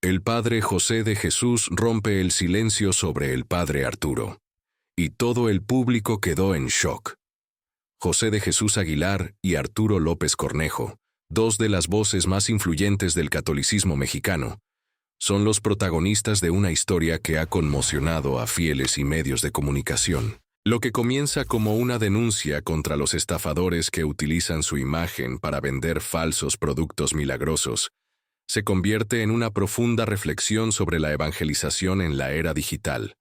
El padre José de Jesús rompe el silencio sobre el padre Arturo. Y todo el público quedó en shock. José de Jesús Aguilar y Arturo López Cornejo, dos de las voces más influyentes del catolicismo mexicano, son los protagonistas de una historia que ha conmocionado a fieles y medios de comunicación. Lo que comienza como una denuncia contra los estafadores que utilizan su imagen para vender falsos productos milagrosos, se convierte en una profunda reflexión sobre la evangelización en la era digital.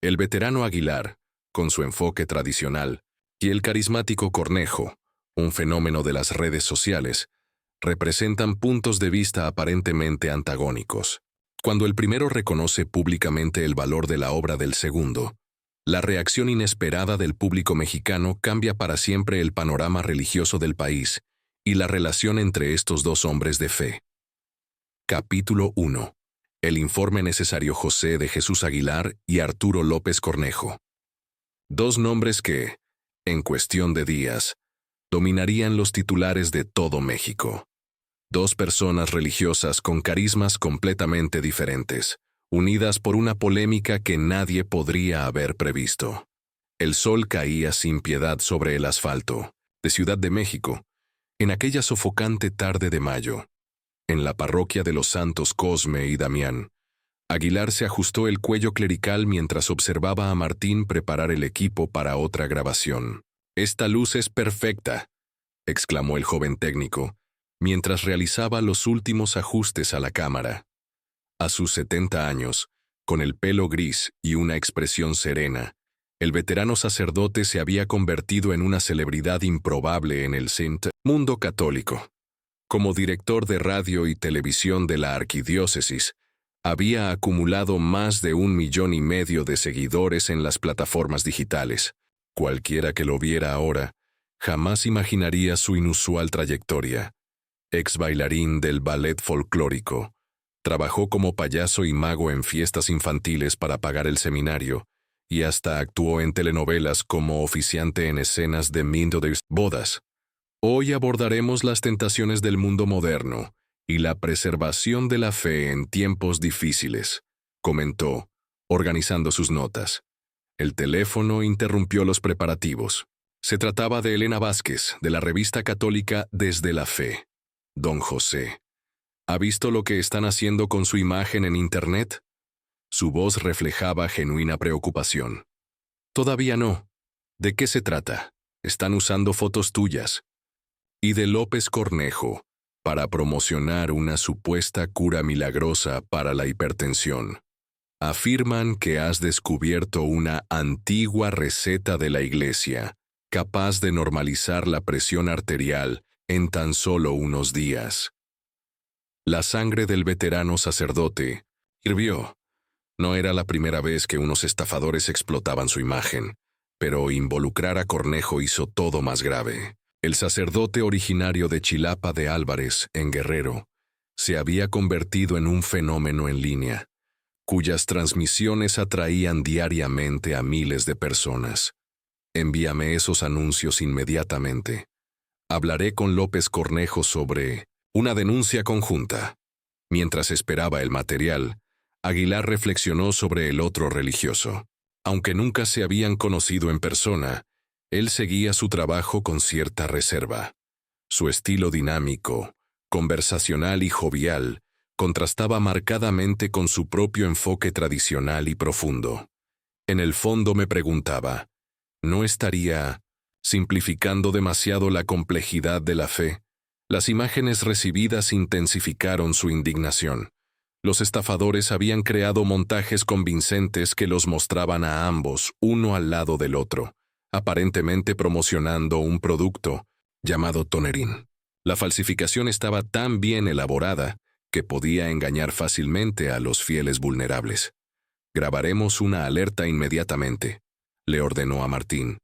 El veterano Aguilar, con su enfoque tradicional, y el carismático Cornejo, un fenómeno de las redes sociales, representan puntos de vista aparentemente antagónicos. Cuando el primero reconoce públicamente el valor de la obra del segundo, la reacción inesperada del público mexicano cambia para siempre el panorama religioso del país y la relación entre estos dos hombres de fe. Capítulo 1. El informe necesario José de Jesús Aguilar y Arturo López Cornejo. Dos nombres que, en cuestión de días, dominarían los titulares de todo México. Dos personas religiosas con carismas completamente diferentes, unidas por una polémica que nadie podría haber previsto. El sol caía sin piedad sobre el asfalto de Ciudad de México, en aquella sofocante tarde de mayo. En la parroquia de los santos Cosme y Damián, Aguilar se ajustó el cuello clerical mientras observaba a Martín preparar el equipo para otra grabación. «Esta luz es perfecta», exclamó el joven técnico, mientras realizaba los últimos ajustes a la cámara. A sus 70 años, con el pelo gris y una expresión serena, el veterano sacerdote se había convertido en una celebridad improbable en el mundo católico. Como director de radio y televisión de la arquidiócesis, había acumulado más de 1,5 millones de seguidores en las plataformas digitales. Cualquiera que lo viera ahora, jamás imaginaría su inusual trayectoria. Ex bailarín del ballet folclórico, trabajó como payaso y mago en fiestas infantiles para pagar el seminario, y hasta actuó en telenovelas como oficiante en escenas de bodas. Hoy abordaremos las tentaciones del mundo moderno y la preservación de la fe en tiempos difíciles, comentó, organizando sus notas. El teléfono interrumpió los preparativos. Se trataba de Elena Vázquez, de la revista católica Desde la Fe. Don José, ¿ha visto lo que están haciendo con su imagen en Internet? Su voz reflejaba genuina preocupación. Todavía no. ¿De qué se trata? Están usando fotos tuyas y de López Cornejo para promocionar una supuesta cura milagrosa para la hipertensión. Afirman que has descubierto una antigua receta de la Iglesia, capaz de normalizar la presión arterial en tan solo unos días. La sangre del veterano sacerdote hirvió. No era la primera vez que unos estafadores explotaban su imagen, pero involucrar a Cornejo hizo todo más grave. El sacerdote originario de Chilapa de Álvarez, en Guerrero, se había convertido en un fenómeno en línea, cuyas transmisiones atraían diariamente a miles de personas. Envíame esos anuncios inmediatamente. Hablaré con López Cornejo sobre una denuncia conjunta. Mientras esperaba el material, Aguilar reflexionó sobre el otro religioso. Aunque nunca se habían conocido en persona, él seguía su trabajo con cierta reserva. Su estilo dinámico, conversacional y jovial contrastaba marcadamente con su propio enfoque tradicional y profundo. En el fondo me preguntaba, ¿no estaría simplificando demasiado la complejidad de la fe? Las imágenes recibidas intensificaron su indignación. Los estafadores habían creado montajes convincentes que los mostraban a ambos, uno al lado del otro, aparentemente promocionando un producto llamado Tonerin. La falsificación estaba tan bien elaborada que podía engañar fácilmente a los fieles vulnerables. Grabaremos una alerta inmediatamente, le ordenó a Martín.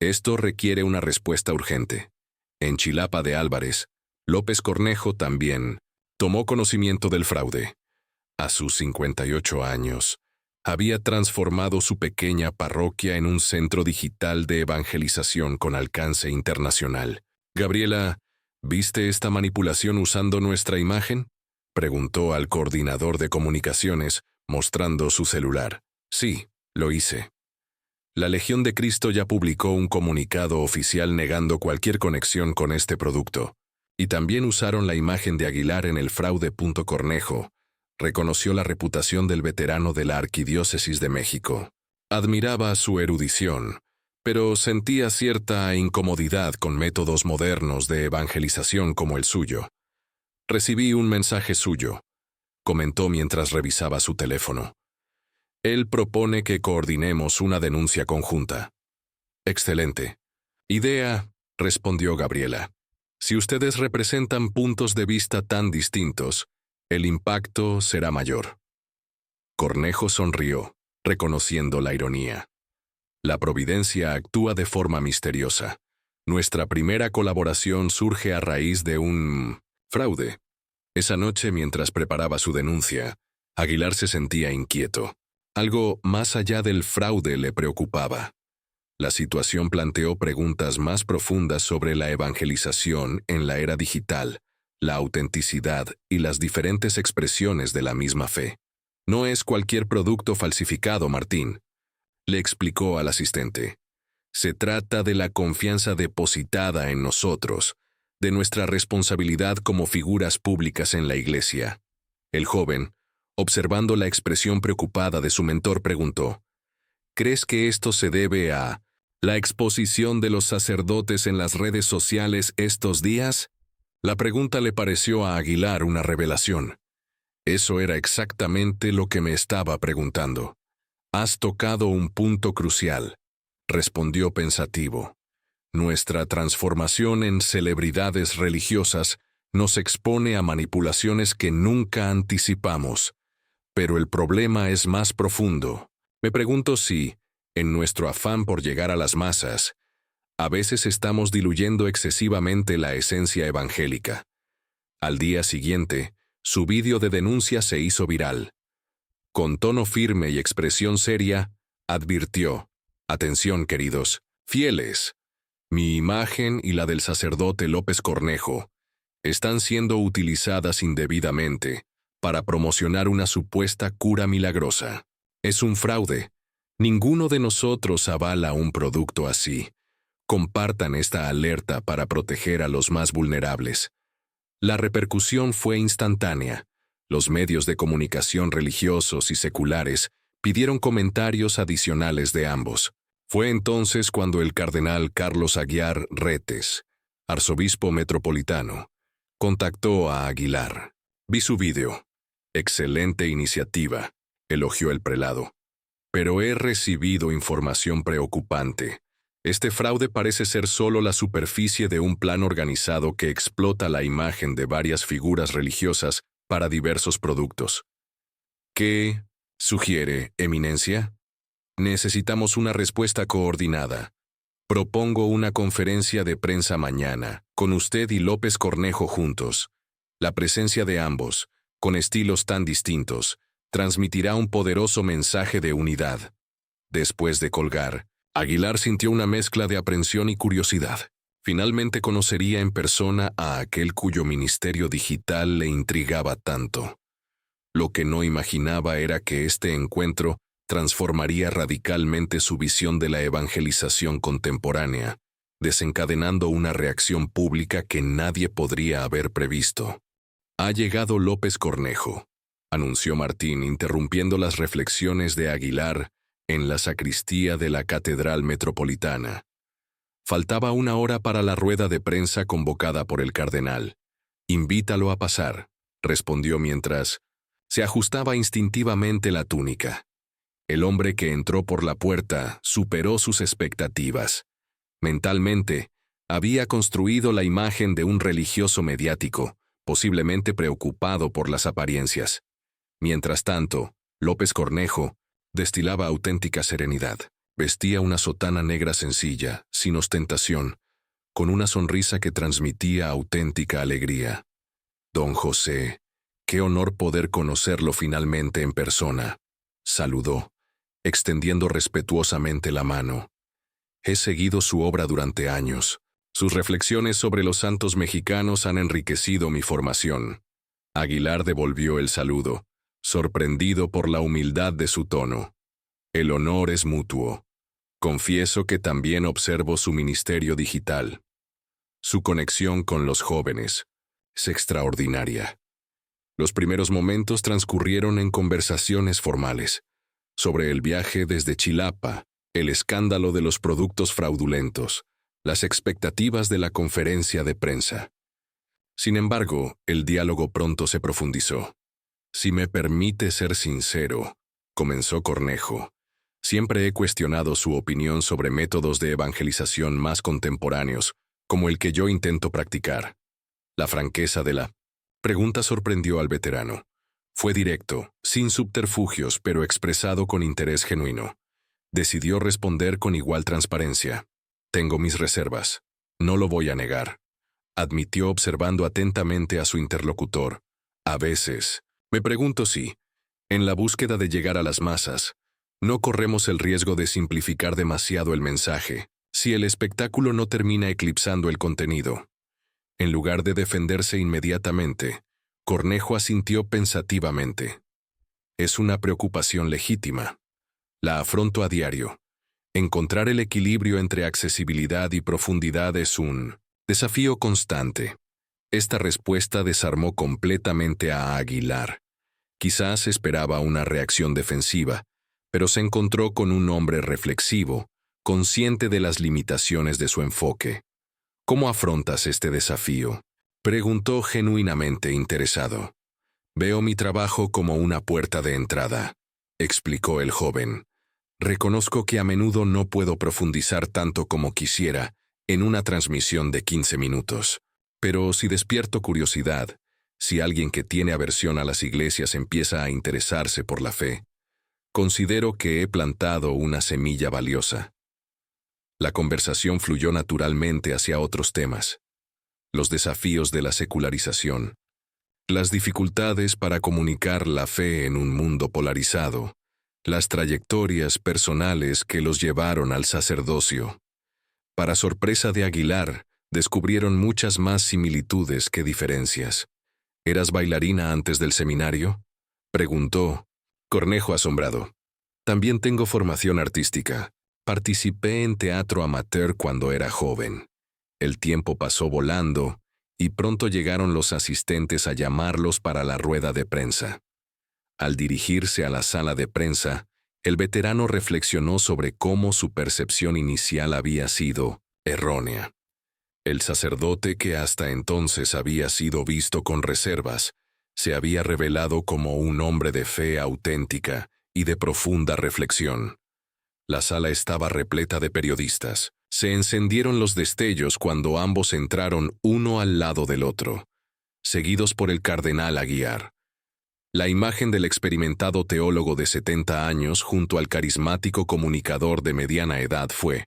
Esto requiere una respuesta urgente. En Chilapa de Álvarez, López Cornejo también tomó conocimiento del fraude. A sus 58 años, había transformado su pequeña parroquia en un centro digital de evangelización con alcance internacional. Gabriela, ¿viste esta manipulación usando nuestra imagen?, Preguntó al coordinador de comunicaciones, mostrando su celular. Sí, lo hice. La Legión de Cristo ya publicó un comunicado oficial negando cualquier conexión con este producto. Y también usaron la imagen de Aguilar en el fraude. Cornejo reconoció la reputación del veterano de la Arquidiócesis de México. Admiraba su erudición, pero sentía cierta incomodidad con métodos modernos de evangelización como el suyo. Recibí un mensaje suyo, comentó mientras revisaba su teléfono. Él propone que coordinemos una denuncia conjunta. Excelente. Idea, respondió Gabriela. Si ustedes representan puntos de vista tan distintos, el impacto será mayor. Cornejo sonrió, reconociendo la ironía. La providencia actúa de forma misteriosa. Nuestra primera colaboración surge a raíz de un fraude. Esa noche, mientras preparaba su denuncia, Aguilar se sentía inquieto. Algo más allá del fraude le preocupaba. La situación planteó preguntas más profundas sobre la evangelización en la era digital, la autenticidad y las diferentes expresiones de la misma fe. No es cualquier producto falsificado, Martín, le explicó al asistente. Se trata de la confianza depositada en nosotros, de nuestra responsabilidad como figuras públicas en la iglesia. El joven, observando la expresión preocupada de su mentor, preguntó: ¿Crees que esto se debe a la exposición de los sacerdotes en las redes sociales estos días? La pregunta le pareció a Aguilar una revelación. Eso era exactamente lo que me estaba preguntando. Has tocado un punto crucial, respondió pensativo. Nuestra transformación en celebridades religiosas nos expone a manipulaciones que nunca anticipamos. Pero el problema es más profundo. Me pregunto si, en nuestro afán por llegar a las masas, a veces estamos diluyendo excesivamente la esencia evangélica. Al día siguiente, su vídeo de denuncia se hizo viral. Con tono firme y expresión seria, advirtió: Atención, queridos fieles. Mi imagen y la del sacerdote López Cornejo están siendo utilizadas indebidamente para promocionar una supuesta cura milagrosa. Es un fraude. Ninguno de nosotros avala un producto así. Compartan esta alerta para proteger a los más vulnerables. La repercusión fue instantánea. Los medios de comunicación religiosos y seculares pidieron comentarios adicionales de ambos. Fue entonces cuando el cardenal Carlos Aguiar Retes, arzobispo metropolitano, contactó a Aguilar. Vi su vídeo. Excelente iniciativa, elogió el prelado. Pero he recibido información preocupante. Este fraude parece ser solo la superficie de un plan organizado que explota la imagen de varias figuras religiosas para diversos productos. ¿Qué sugiere, Eminencia? Necesitamos una respuesta coordinada. Propongo una conferencia de prensa mañana, con usted y López Cornejo juntos. La presencia de ambos, con estilos tan distintos, transmitirá un poderoso mensaje de unidad. Después de colgar, Aguilar sintió una mezcla de aprensión y curiosidad. Finalmente conocería en persona a aquel cuyo ministerio digital le intrigaba tanto. Lo que no imaginaba era que este encuentro transformaría radicalmente su visión de la evangelización contemporánea, desencadenando una reacción pública que nadie podría haber previsto. Ha llegado López Cornejo, anunció Martín, interrumpiendo las reflexiones de Aguilar en la sacristía de la Catedral Metropolitana. Faltaba una hora para la rueda de prensa convocada por el cardenal. Invítalo a pasar, respondió mientras se ajustaba instintivamente la túnica. El hombre que entró por la puerta superó sus expectativas. Mentalmente, había construido la imagen de un religioso mediático, posiblemente preocupado por las apariencias. Mientras tanto, López Cornejo destilaba auténtica serenidad. Vestía una sotana negra sencilla, sin ostentación, con una sonrisa que transmitía auténtica alegría. Don José, qué honor poder conocerlo finalmente en persona, saludó, extendiendo respetuosamente la mano. He seguido su obra durante años. Sus reflexiones sobre los santos mexicanos han enriquecido mi formación. Aguilar devolvió el saludo, sorprendido por la humildad de su tono. El honor es mutuo. Confieso que también observo su ministerio digital. Su conexión con los jóvenes es extraordinaria. Los primeros momentos transcurrieron en conversaciones formales, sobre el viaje desde Chilapa, el escándalo de los productos fraudulentos, las expectativas de la conferencia de prensa. Sin embargo, el diálogo pronto se profundizó. Si me permite ser sincero, comenzó Cornejo, siempre he cuestionado su opinión sobre métodos de evangelización más contemporáneos, como el que yo intento practicar. La franqueza de la pregunta sorprendió al veterano. Fue directo, sin subterfugios, pero expresado con interés genuino. Decidió responder con igual transparencia. Tengo mis reservas. No lo voy a negar. Admitió observando atentamente a su interlocutor. A veces, me pregunto si, en la búsqueda de llegar a las masas, no corremos el riesgo de simplificar demasiado el mensaje, si el espectáculo no termina eclipsando el contenido. En lugar de defenderse inmediatamente, Cornejo asintió pensativamente. Es una preocupación legítima. La afronto a diario. Encontrar el equilibrio entre accesibilidad y profundidad es un desafío constante. Esta respuesta desarmó completamente a Aguilar. Quizás esperaba una reacción defensiva, pero se encontró con un hombre reflexivo, consciente de las limitaciones de su enfoque. ¿Cómo afrontas este desafío?, preguntó genuinamente interesado. Veo mi trabajo como una puerta de entrada, explicó el joven. Reconozco que a menudo no puedo profundizar tanto como quisiera en una transmisión de 15 minutos. Pero si despierto curiosidad, si alguien que tiene aversión a las iglesias empieza a interesarse por la fe, considero que he plantado una semilla valiosa. La conversación fluyó naturalmente hacia otros temas. Los desafíos de la secularización, las dificultades para comunicar la fe en un mundo polarizado, las trayectorias personales que los llevaron al sacerdocio. Para sorpresa de Aguilar, descubrieron muchas más similitudes que diferencias. ¿Eras bailarina antes del seminario?, preguntó Cornejo asombrado. También tengo formación artística. Participé en teatro amateur cuando era joven. El tiempo pasó volando y pronto llegaron los asistentes a llamarlos para la rueda de prensa. Al dirigirse a la sala de prensa, el veterano reflexionó sobre cómo su percepción inicial había sido errónea. El sacerdote, que hasta entonces había sido visto con reservas, se había revelado como un hombre de fe auténtica y de profunda reflexión. La sala estaba repleta de periodistas. Se encendieron los destellos cuando ambos entraron uno al lado del otro, seguidos por el cardenal Aguiar. La imagen del experimentado teólogo de 70 años junto al carismático comunicador de mediana edad fue,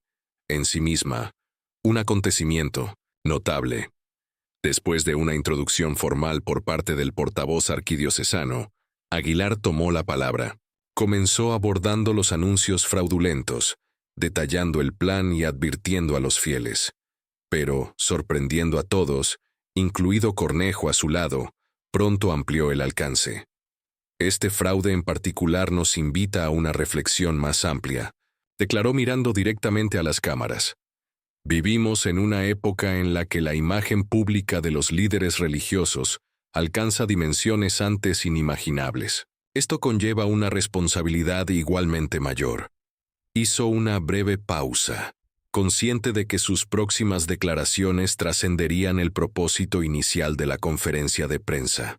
en sí misma, un acontecimiento notable. Después de una introducción formal por parte del portavoz arquidiocesano, Aguilar tomó la palabra. Comenzó abordando los anuncios fraudulentos, detallando el plan y advirtiendo a los fieles. Pero, sorprendiendo a todos, incluido Cornejo a su lado, pronto amplió el alcance. Este fraude en particular nos invita a una reflexión más amplia, declaró mirando directamente a las cámaras. Vivimos en una época en la que la imagen pública de los líderes religiosos alcanza dimensiones antes inimaginables. Esto conlleva una responsabilidad igualmente mayor. Hizo una breve pausa, consciente de que sus próximas declaraciones trascenderían el propósito inicial de la conferencia de prensa.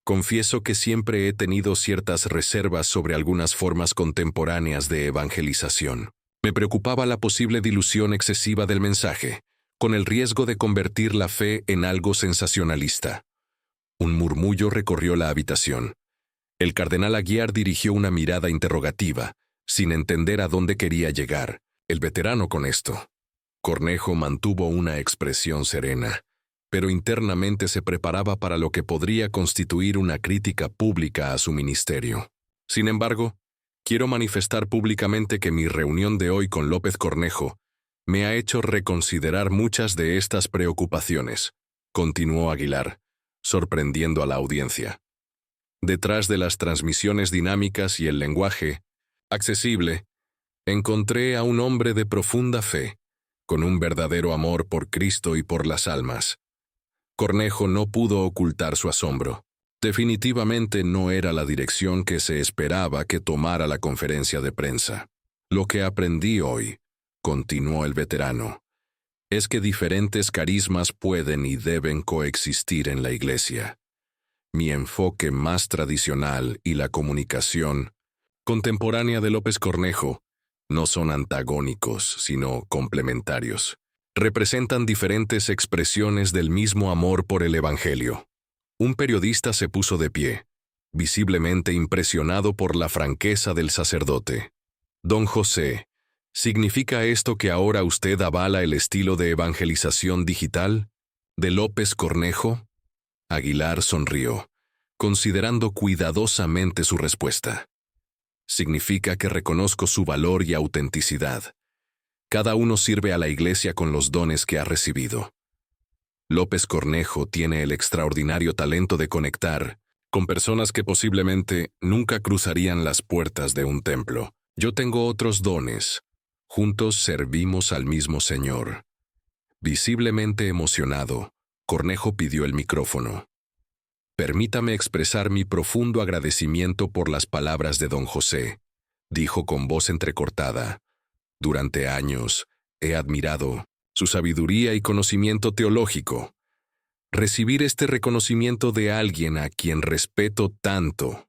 Confieso que siempre he tenido ciertas reservas sobre algunas formas contemporáneas de evangelización. Me preocupaba la posible dilución excesiva del mensaje, con el riesgo de convertir la fe en algo sensacionalista. Un murmullo recorrió la habitación. El cardenal Aguiar dirigió una mirada interrogativa, sin entender a dónde quería llegar el veterano con esto. Cornejo mantuvo una expresión serena, pero internamente se preparaba para lo que podría constituir una crítica pública a su ministerio. Sin embargo, quiero manifestar públicamente que mi reunión de hoy con López Cornejo me ha hecho reconsiderar muchas de estas preocupaciones, continuó Aguilar, sorprendiendo a la audiencia. Detrás de las transmisiones dinámicas y el lenguaje accesible, encontré a un hombre de profunda fe, con un verdadero amor por Cristo y por las almas. Cornejo no pudo ocultar su asombro. Definitivamente no era la dirección que se esperaba que tomara la conferencia de prensa. Lo que aprendí hoy, continuó el veterano, es que diferentes carismas pueden y deben coexistir en la Iglesia. Mi enfoque más tradicional y la comunicación contemporánea de López Cornejo no son antagónicos, sino complementarios. Representan diferentes expresiones del mismo amor por el Evangelio. Un periodista se puso de pie, visiblemente impresionado por la franqueza del sacerdote. Don José, ¿significa esto que ahora usted avala el estilo de evangelización digital de López Cornejo? Aguilar sonrió, considerando cuidadosamente su respuesta. Significa que reconozco su valor y autenticidad. Cada uno sirve a la Iglesia con los dones que ha recibido. López Cornejo tiene el extraordinario talento de conectar con personas que posiblemente nunca cruzarían las puertas de un templo. Yo tengo otros dones. Juntos servimos al mismo Señor. Visiblemente emocionado, Cornejo pidió el micrófono. Permítame expresar mi profundo agradecimiento por las palabras de don José, dijo con voz entrecortada. Durante años he admirado su sabiduría y conocimiento teológico. Recibir este reconocimiento de alguien a quien respeto tanto.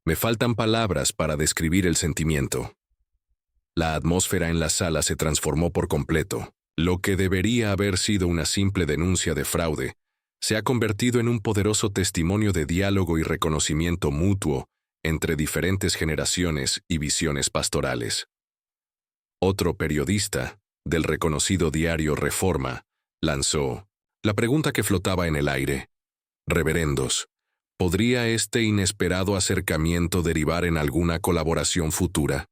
Me faltan palabras para describir el sentimiento. La atmósfera en la sala se transformó por completo. Lo que debería haber sido una simple denuncia de fraude se ha convertido en un poderoso testimonio de diálogo y reconocimiento mutuo entre diferentes generaciones y visiones pastorales. Otro periodista, del reconocido diario Reforma, lanzó la pregunta que flotaba en el aire. Reverendos, ¿podría este inesperado acercamiento derivar en alguna colaboración futura?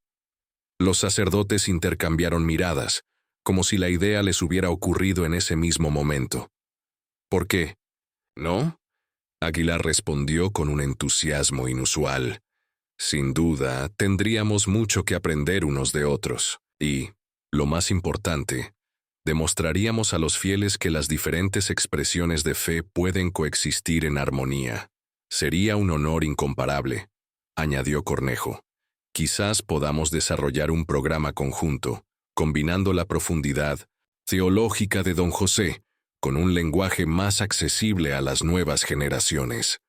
Los sacerdotes intercambiaron miradas, como si la idea les hubiera ocurrido en ese mismo momento. ¿Por qué? ¿No? Aguilar respondió con un entusiasmo inusual. Sin duda, tendríamos mucho que aprender unos de otros, y, lo más importante, demostraríamos a los fieles que las diferentes expresiones de fe pueden coexistir en armonía. Sería un honor incomparable, añadió Cornejo. Quizás podamos desarrollar un programa conjunto, combinando la profundidad teológica de don José con un lenguaje más accesible a las nuevas generaciones.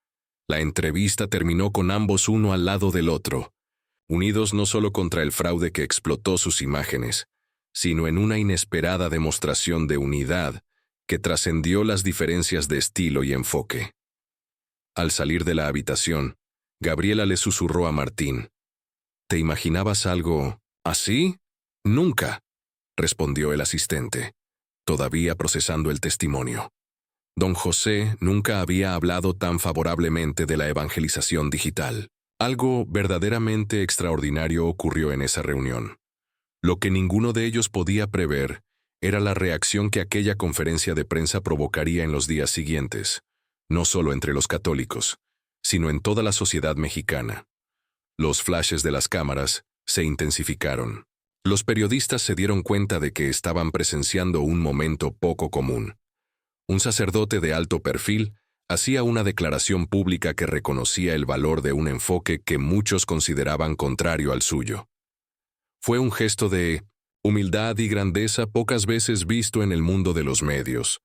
La entrevista terminó con ambos uno al lado del otro, unidos no solo contra el fraude que explotó sus imágenes, sino en una inesperada demostración de unidad que trascendió las diferencias de estilo y enfoque. Al salir de la habitación, Gabriela le susurró a Martín. ¿Te imaginabas algo así? Nunca, respondió el asistente, todavía procesando el testimonio. Don José nunca había hablado tan favorablemente de la evangelización digital. Algo verdaderamente extraordinario ocurrió en esa reunión. Lo que ninguno de ellos podía prever era la reacción que aquella conferencia de prensa provocaría en los días siguientes, no solo entre los católicos, sino en toda la sociedad mexicana. Los flashes de las cámaras se intensificaron. Los periodistas se dieron cuenta de que estaban presenciando un momento poco común. Un sacerdote de alto perfil hacía una declaración pública que reconocía el valor de un enfoque que muchos consideraban contrario al suyo. Fue un gesto de humildad y grandeza pocas veces visto en el mundo de los medios,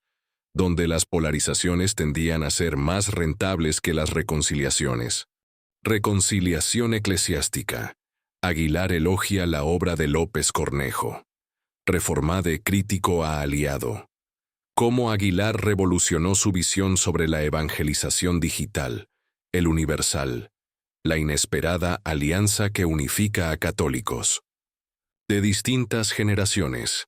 donde las polarizaciones tendían a ser más rentables que las reconciliaciones. Reconciliación eclesiástica. Aguilar elogia la obra de López Cornejo. Reforma de crítico a aliado. Cómo Aguilar revolucionó su visión sobre la evangelización digital, el universal, la inesperada alianza que unifica a católicos. De distintas generaciones.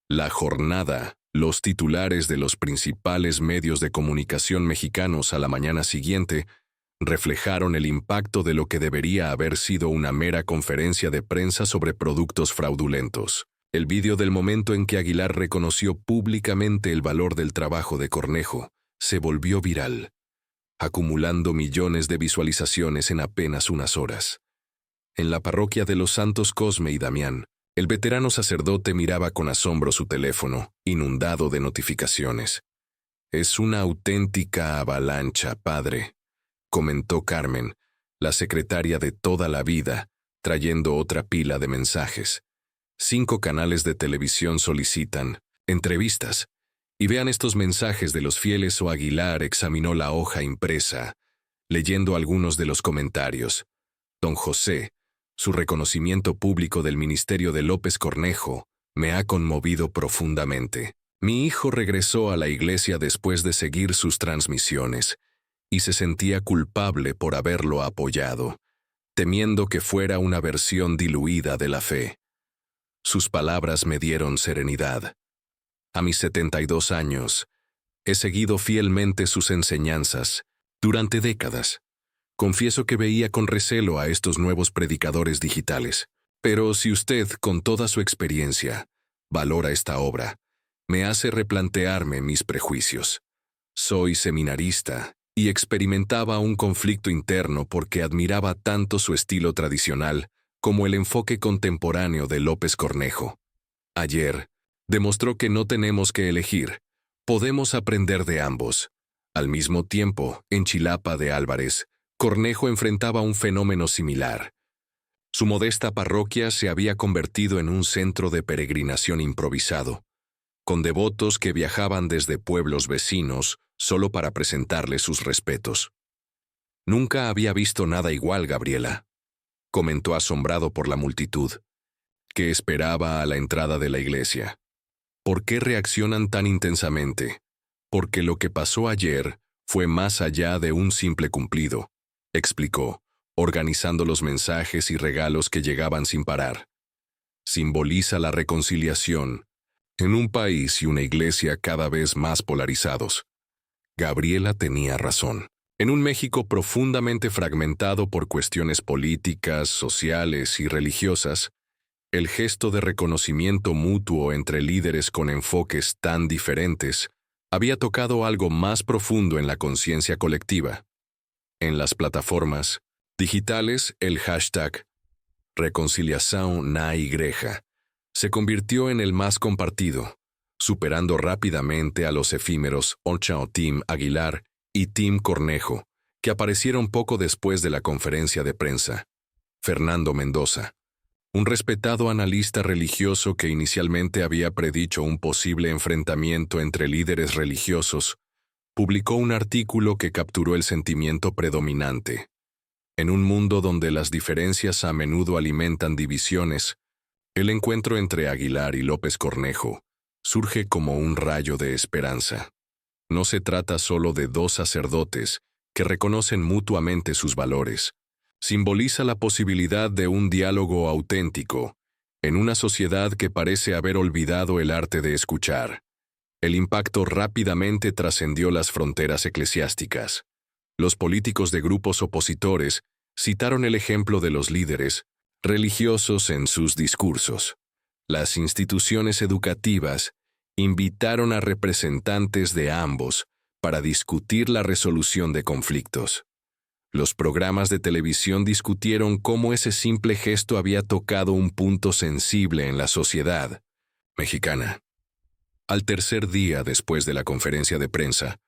La jornada, los titulares de los principales medios de comunicación mexicanos a la mañana siguiente reflejaron el impacto de lo que debería haber sido una mera conferencia de prensa sobre productos fraudulentos. El vídeo del momento en que Aguilar reconoció públicamente el valor del trabajo de Cornejo se volvió viral. acumulando millones de visualizaciones en apenas unas horas. En la parroquia de los santos Cosme y Damián, el veterano sacerdote miraba con asombro su teléfono, inundado de notificaciones. «Es una auténtica avalancha, padre», comentó Carmen, la secretaria de toda la vida, trayendo otra pila de mensajes. 5 canales de televisión solicitan entrevistas. Y vean estos mensajes de los fieles. O Aguilar examinó la hoja impresa, leyendo algunos de los comentarios. Don José, su reconocimiento público del ministerio de López Cornejo me ha conmovido profundamente. Mi hijo regresó a la iglesia después de seguir sus transmisiones y se sentía culpable por haberlo apoyado, temiendo que fuera una versión diluida de la fe. Sus palabras me dieron serenidad. A mis 72 años, he seguido fielmente sus enseñanzas durante décadas. Confieso que veía con recelo a estos nuevos predicadores digitales. Pero si usted, con toda su experiencia, valora esta obra, me hace replantearme mis prejuicios. Soy seminarista y experimentaba un conflicto interno porque admiraba tanto su estilo tradicional como el enfoque contemporáneo de López Cornejo. Ayer, demostró que no tenemos que elegir, podemos aprender de ambos. Al mismo tiempo, en Chilapa de Álvarez, Cornejo enfrentaba un fenómeno similar. Su modesta parroquia se había convertido en un centro de peregrinación improvisado, con devotos que viajaban desde pueblos vecinos solo para presentarle sus respetos. «Nunca había visto nada igual, Gabriela», comentó asombrado por la multitud, que esperaba a la entrada de la iglesia. ¿Por qué reaccionan tan intensamente? Porque lo que pasó ayer fue más allá de un simple cumplido, explicó, organizando los mensajes y regalos que llegaban sin parar. Simboliza la reconciliación en un país y una iglesia cada vez más polarizados. Gabriela tenía razón. En un México profundamente fragmentado por cuestiones políticas, sociales y religiosas, el gesto de reconocimiento mutuo entre líderes con enfoques tan diferentes había tocado algo más profundo en la conciencia colectiva. En las plataformas digitales, el hashtag Reconciliación na Igreja se convirtió en el más compartido, superando rápidamente a los efímeros Ocha o Team Aguilar y Team Cornejo, que aparecieron poco después de la conferencia de prensa. Fernando Mendoza, un respetado analista religioso que inicialmente había predicho un posible enfrentamiento entre líderes religiosos, publicó un artículo que capturó el sentimiento predominante. En un mundo donde las diferencias a menudo alimentan divisiones, el encuentro entre Aguilar y López Cornejo surge como un rayo de esperanza. No se trata solo de 2 sacerdotes que reconocen mutuamente sus valores. Simboliza la posibilidad de un diálogo auténtico en una sociedad que parece haber olvidado el arte de escuchar. El impacto rápidamente trascendió las fronteras eclesiásticas. Los políticos de grupos opositores citaron el ejemplo de los líderes religiosos en sus discursos. Las instituciones educativas invitaron a representantes de ambos para discutir la resolución de conflictos. Los programas de televisión discutieron cómo ese simple gesto había tocado un punto sensible en la sociedad mexicana. Al tercer día después de la conferencia de prensa,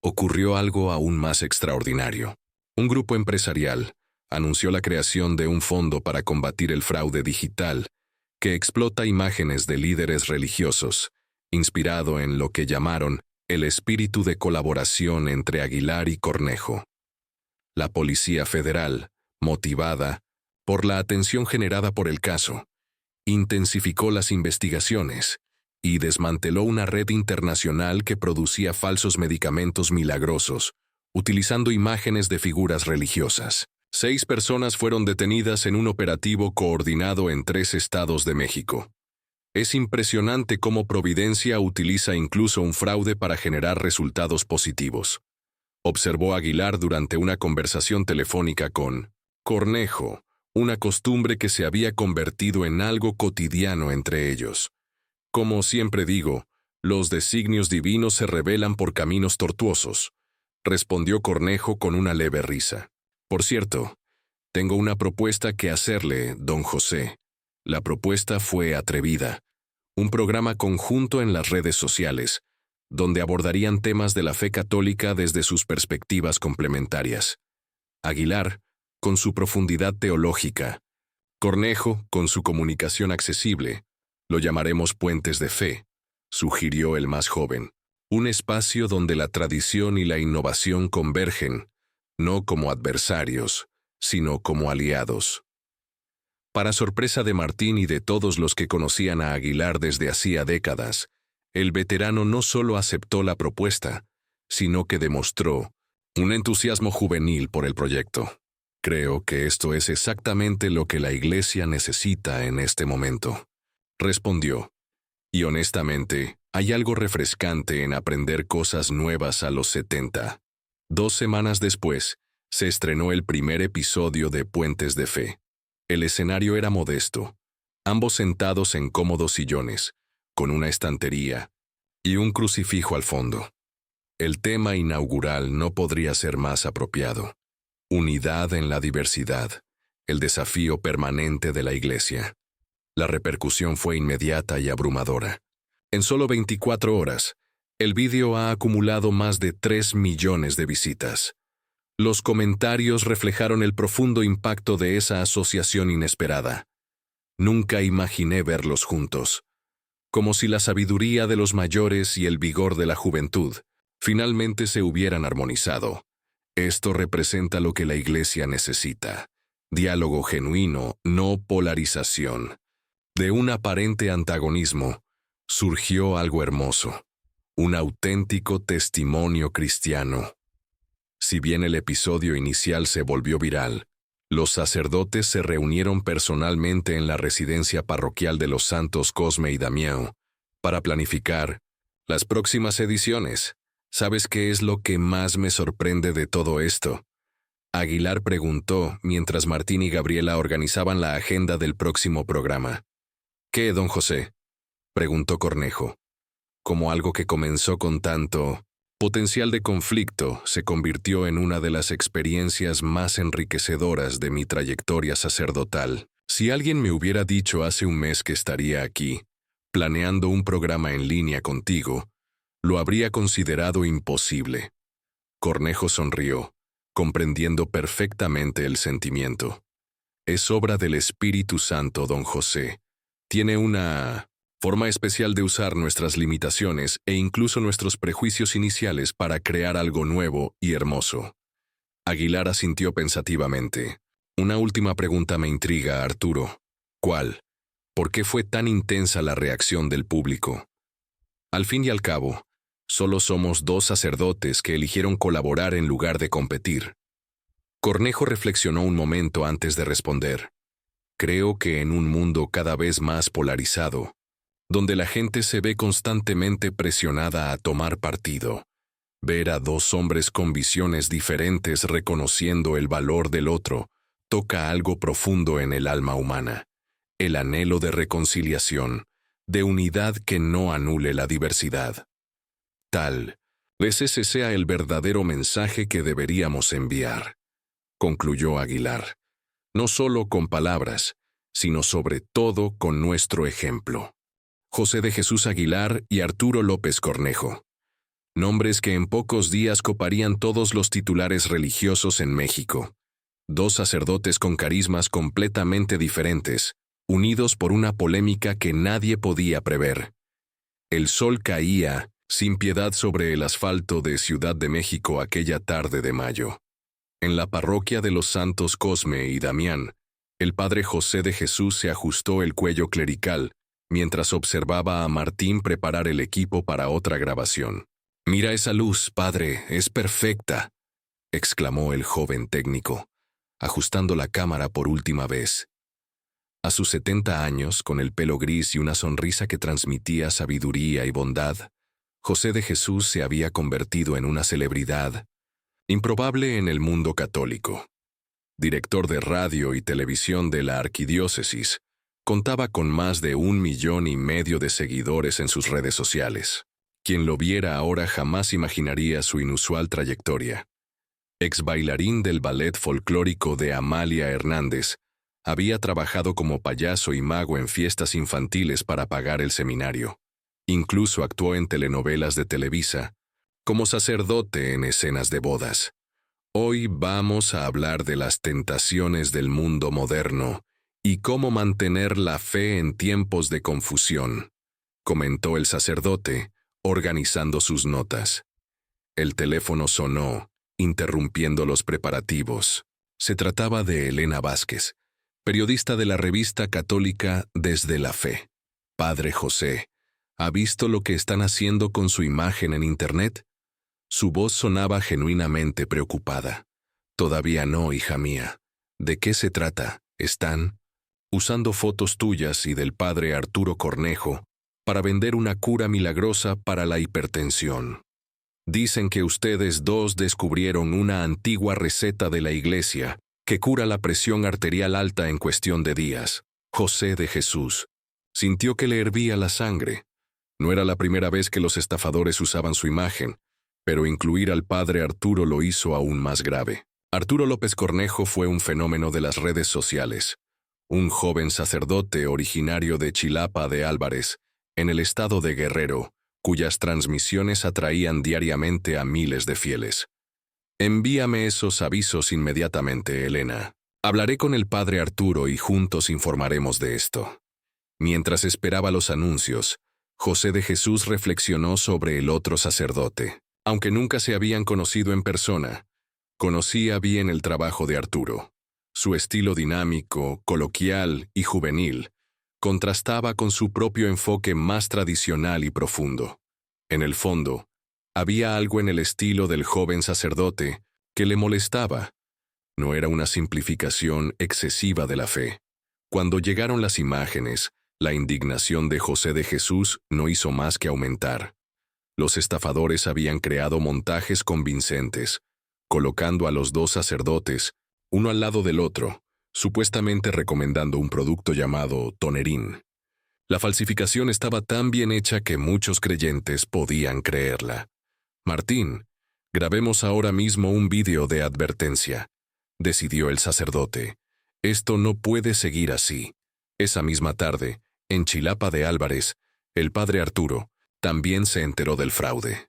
ocurrió algo aún más extraordinario. Un grupo empresarial anunció la creación de un fondo para combatir el fraude digital que explota imágenes de líderes religiosos, inspirado en lo que llamaron el espíritu de colaboración entre Aguilar y Cornejo. La Policía Federal, motivada por la atención generada por el caso, intensificó las investigaciones y desmanteló una red internacional que producía falsos medicamentos milagrosos, utilizando imágenes de figuras religiosas. 6 personas fueron detenidas en un operativo coordinado en 3 estados de México. Es impresionante cómo Providencia utiliza incluso un fraude para generar resultados positivos, observó Aguilar durante una conversación telefónica con Cornejo, una costumbre que se había convertido en algo cotidiano entre ellos. Como siempre digo, los designios divinos se revelan por caminos tortuosos. respondió Cornejo con una leve risa. Por cierto, tengo una propuesta que hacerle, don José. La propuesta fue atrevida. Un programa conjunto en las redes sociales, donde abordarían temas de la fe católica desde sus perspectivas complementarias. Aguilar, con su profundidad teológica. Cornejo, con su comunicación accesible. Lo llamaremos Puentes de Fe, sugirió el más joven. Un espacio donde la tradición y la innovación convergen, no como adversarios, sino como aliados. Para sorpresa de Martín y de todos los que conocían a Aguilar desde hacía décadas, el veterano no solo aceptó la propuesta, sino que demostró un entusiasmo juvenil por el proyecto. Creo que esto es exactamente lo que la Iglesia necesita en este momento, respondió. Y honestamente, hay algo refrescante en aprender cosas nuevas a los 70. 2 semanas después, se estrenó el primer episodio de Puentes de Fe. El escenario era modesto, ambos sentados en cómodos sillones, con una estantería y un crucifijo al fondo. El tema inaugural no podría ser más apropiado. Unidad en la diversidad, el desafío permanente de la Iglesia. La repercusión fue inmediata y abrumadora. En solo 24 horas, el vídeo ha acumulado más de 3 millones de visitas. Los comentarios reflejaron el profundo impacto de esa asociación inesperada. Nunca imaginé verlos juntos. Como si la sabiduría de los mayores y el vigor de la juventud finalmente se hubieran armonizado. Esto representa lo que la Iglesia necesita. Diálogo genuino, no polarización. De un aparente antagonismo, surgió algo hermoso. Un auténtico testimonio cristiano. Si bien el episodio inicial se volvió viral, los sacerdotes se reunieron personalmente en la residencia parroquial de los santos Cosme y Damián para planificar las próximas ediciones. ¿Sabes qué es lo que más me sorprende de todo esto?, Aguilar preguntó mientras Martín y Gabriela organizaban la agenda del próximo programa. ¿Qué, don José?, preguntó Cornejo. Como algo que comenzó con tanto potencial de conflicto se convirtió en una de las experiencias más enriquecedoras de mi trayectoria sacerdotal. Si alguien me hubiera dicho hace un mes que estaría aquí, planeando un programa en línea contigo, lo habría considerado imposible. Cornejo sonrió, comprendiendo perfectamente el sentimiento. Es obra del Espíritu Santo, don José. Tiene una forma especial de usar nuestras limitaciones e incluso nuestros prejuicios iniciales para crear algo nuevo y hermoso. Aguilar asintió pensativamente. Una última pregunta me intriga, Arturo. ¿Cuál? ¿Por qué fue tan intensa la reacción del público? Al fin y al cabo, solo somos 2 sacerdotes que eligieron colaborar en lugar de competir. Cornejo reflexionó un momento antes de responder. Creo que en un mundo cada vez más polarizado, donde la gente se ve constantemente presionada a tomar partido, ver a 2 hombres con visiones diferentes reconociendo el valor del otro, toca algo profundo en el alma humana. El anhelo de reconciliación, de unidad que no anule la diversidad. Tal vez ese sea el verdadero mensaje que deberíamos enviar, concluyó Aguilar. No solo con palabras, sino sobre todo con nuestro ejemplo. José de Jesús Aguilar y Arturo López Cornejo. Nombres que en pocos días coparían todos los titulares religiosos en México. 2 sacerdotes con carismas completamente diferentes, unidos por una polémica que nadie podía prever. El sol caía sin piedad sobre el asfalto de Ciudad de México aquella tarde de mayo. En la parroquia de los santos Cosme y Damián, el padre José de Jesús se ajustó el cuello clerical mientras observaba a Martín preparar el equipo para otra grabación. «Mira esa luz, padre, es perfecta», exclamó el joven técnico, ajustando la cámara por última vez. A sus 70 años, con el pelo gris y una sonrisa que transmitía sabiduría y bondad, José de Jesús se había convertido en una celebridad improbable en el mundo católico. Director de radio y televisión de la arquidiócesis, contaba con más de 1,5 millones de seguidores en sus redes sociales. Quien lo viera ahora jamás imaginaría su inusual trayectoria. Ex bailarín del ballet folclórico de Amalia Hernández, había trabajado como payaso y mago en fiestas infantiles para pagar el seminario. Incluso actuó en telenovelas de Televisa, como sacerdote en escenas de bodas. Hoy vamos a hablar de las tentaciones del mundo moderno y cómo mantener la fe en tiempos de confusión, comentó el sacerdote, organizando sus notas. El teléfono sonó, interrumpiendo los preparativos. Se trataba de Elena Vázquez, periodista de la revista católica Desde la Fe. Padre José, ¿ha visto lo que están haciendo con su imagen en Internet? Su voz sonaba genuinamente preocupada. Todavía no, hija mía. ¿De qué se trata? Están usando fotos tuyas y del padre Arturo Cornejo para vender una cura milagrosa para la hipertensión. Dicen que ustedes dos descubrieron una antigua receta de la iglesia que cura la presión arterial alta en cuestión de días. José de Jesús sintió que le hervía la sangre. No era la primera vez que los estafadores usaban su imagen, pero incluir al padre Arturo lo hizo aún más grave. Arturo López Cornejo fue un fenómeno de las redes sociales. Un joven sacerdote originario de Chilapa de Álvarez, en el estado de Guerrero, cuyas transmisiones atraían diariamente a miles de fieles. Envíame esos avisos inmediatamente, Elena. Hablaré con el padre Arturo y juntos informaremos de esto. Mientras esperaba los anuncios, José de Jesús reflexionó sobre el otro sacerdote. Aunque nunca se habían conocido en persona, conocía bien el trabajo de Arturo. Su estilo dinámico, coloquial y juvenil contrastaba con su propio enfoque más tradicional y profundo. En el fondo, había algo en el estilo del joven sacerdote que le molestaba. No era una simplificación excesiva de la fe. Cuando llegaron las imágenes, la indignación de José de Jesús no hizo más que aumentar. Los estafadores habían creado montajes convincentes, colocando a los dos sacerdotes, uno al lado del otro, supuestamente recomendando un producto llamado Tonerín. La falsificación estaba tan bien hecha que muchos creyentes podían creerla. Martín, grabemos ahora mismo un vídeo de advertencia, decidió el sacerdote. Esto no puede seguir así. Esa misma tarde, en Chilapa de Álvarez, el padre Arturo también se enteró del fraude.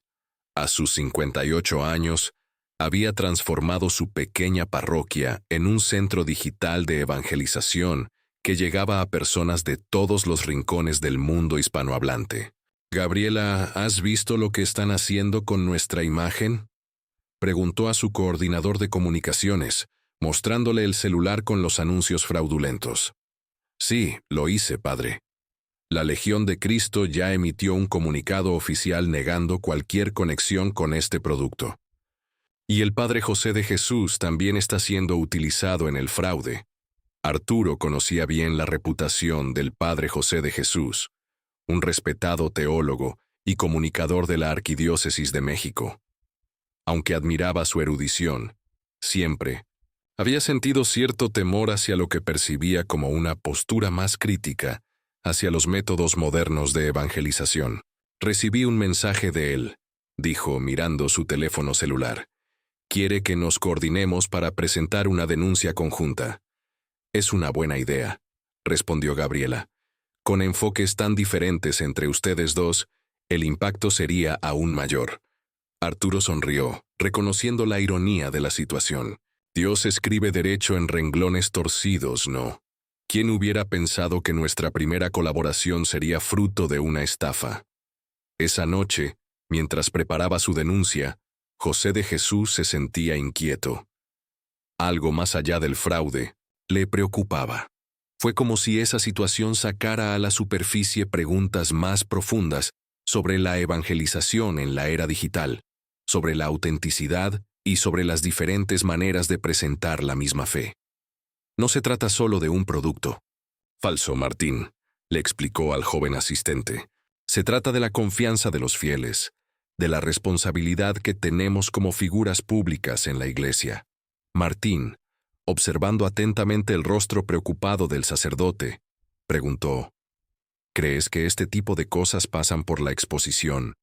A sus 58 años, había transformado su pequeña parroquia en un centro digital de evangelización que llegaba a personas de todos los rincones del mundo hispanohablante. Gabriela, ¿has visto lo que están haciendo con nuestra imagen? Preguntó a su coordinador de comunicaciones, mostrándole el celular con los anuncios fraudulentos. Sí, lo hice, padre. La Legión de Cristo ya emitió un comunicado oficial negando cualquier conexión con este producto. Y el padre José de Jesús también está siendo utilizado en el fraude. Arturo conocía bien la reputación del padre José de Jesús, un respetado teólogo y comunicador de la Arquidiócesis de México. Aunque admiraba su erudición, siempre había sentido cierto temor hacia lo que percibía como una postura más crítica hacia los métodos modernos de evangelización. Recibí un mensaje de él, dijo mirando su teléfono celular. Quiere que nos coordinemos para presentar una denuncia conjunta. Es una buena idea, respondió Gabriela. Con enfoques tan diferentes entre ustedes dos, el impacto sería aún mayor. Arturo sonrió, reconociendo la ironía de la situación. Dios escribe derecho en renglones torcidos, ¿no? ¿Quién hubiera pensado que nuestra primera colaboración sería fruto de una estafa? Esa noche, mientras preparaba su denuncia, José de Jesús se sentía inquieto. Algo más allá del fraude le preocupaba. Fue como si esa situación sacara a la superficie preguntas más profundas sobre la evangelización en la era digital, sobre la autenticidad y sobre las diferentes maneras de presentar la misma fe. No se trata solo de un producto. Falso, Martín, le explicó al joven asistente. Se trata de la confianza de los fieles, de la responsabilidad que tenemos como figuras públicas en la iglesia. Martín, observando atentamente el rostro preocupado del sacerdote, preguntó, ¿crees que este tipo de cosas pasan por la exposición,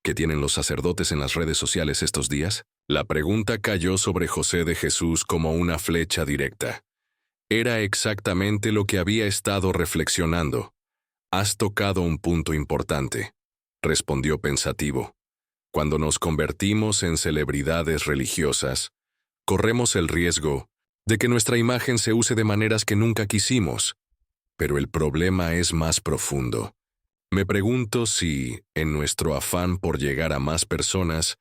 que tienen los sacerdotes en las redes sociales estos días? La pregunta cayó sobre José de Jesús como una flecha directa. Era exactamente lo que había estado reflexionando. Has tocado un punto importante, respondió pensativo. Cuando nos convertimos en celebridades religiosas, corremos el riesgo de que nuestra imagen se use de maneras que nunca quisimos. Pero el problema es más profundo. Me pregunto si, en nuestro afán por llegar a más personas,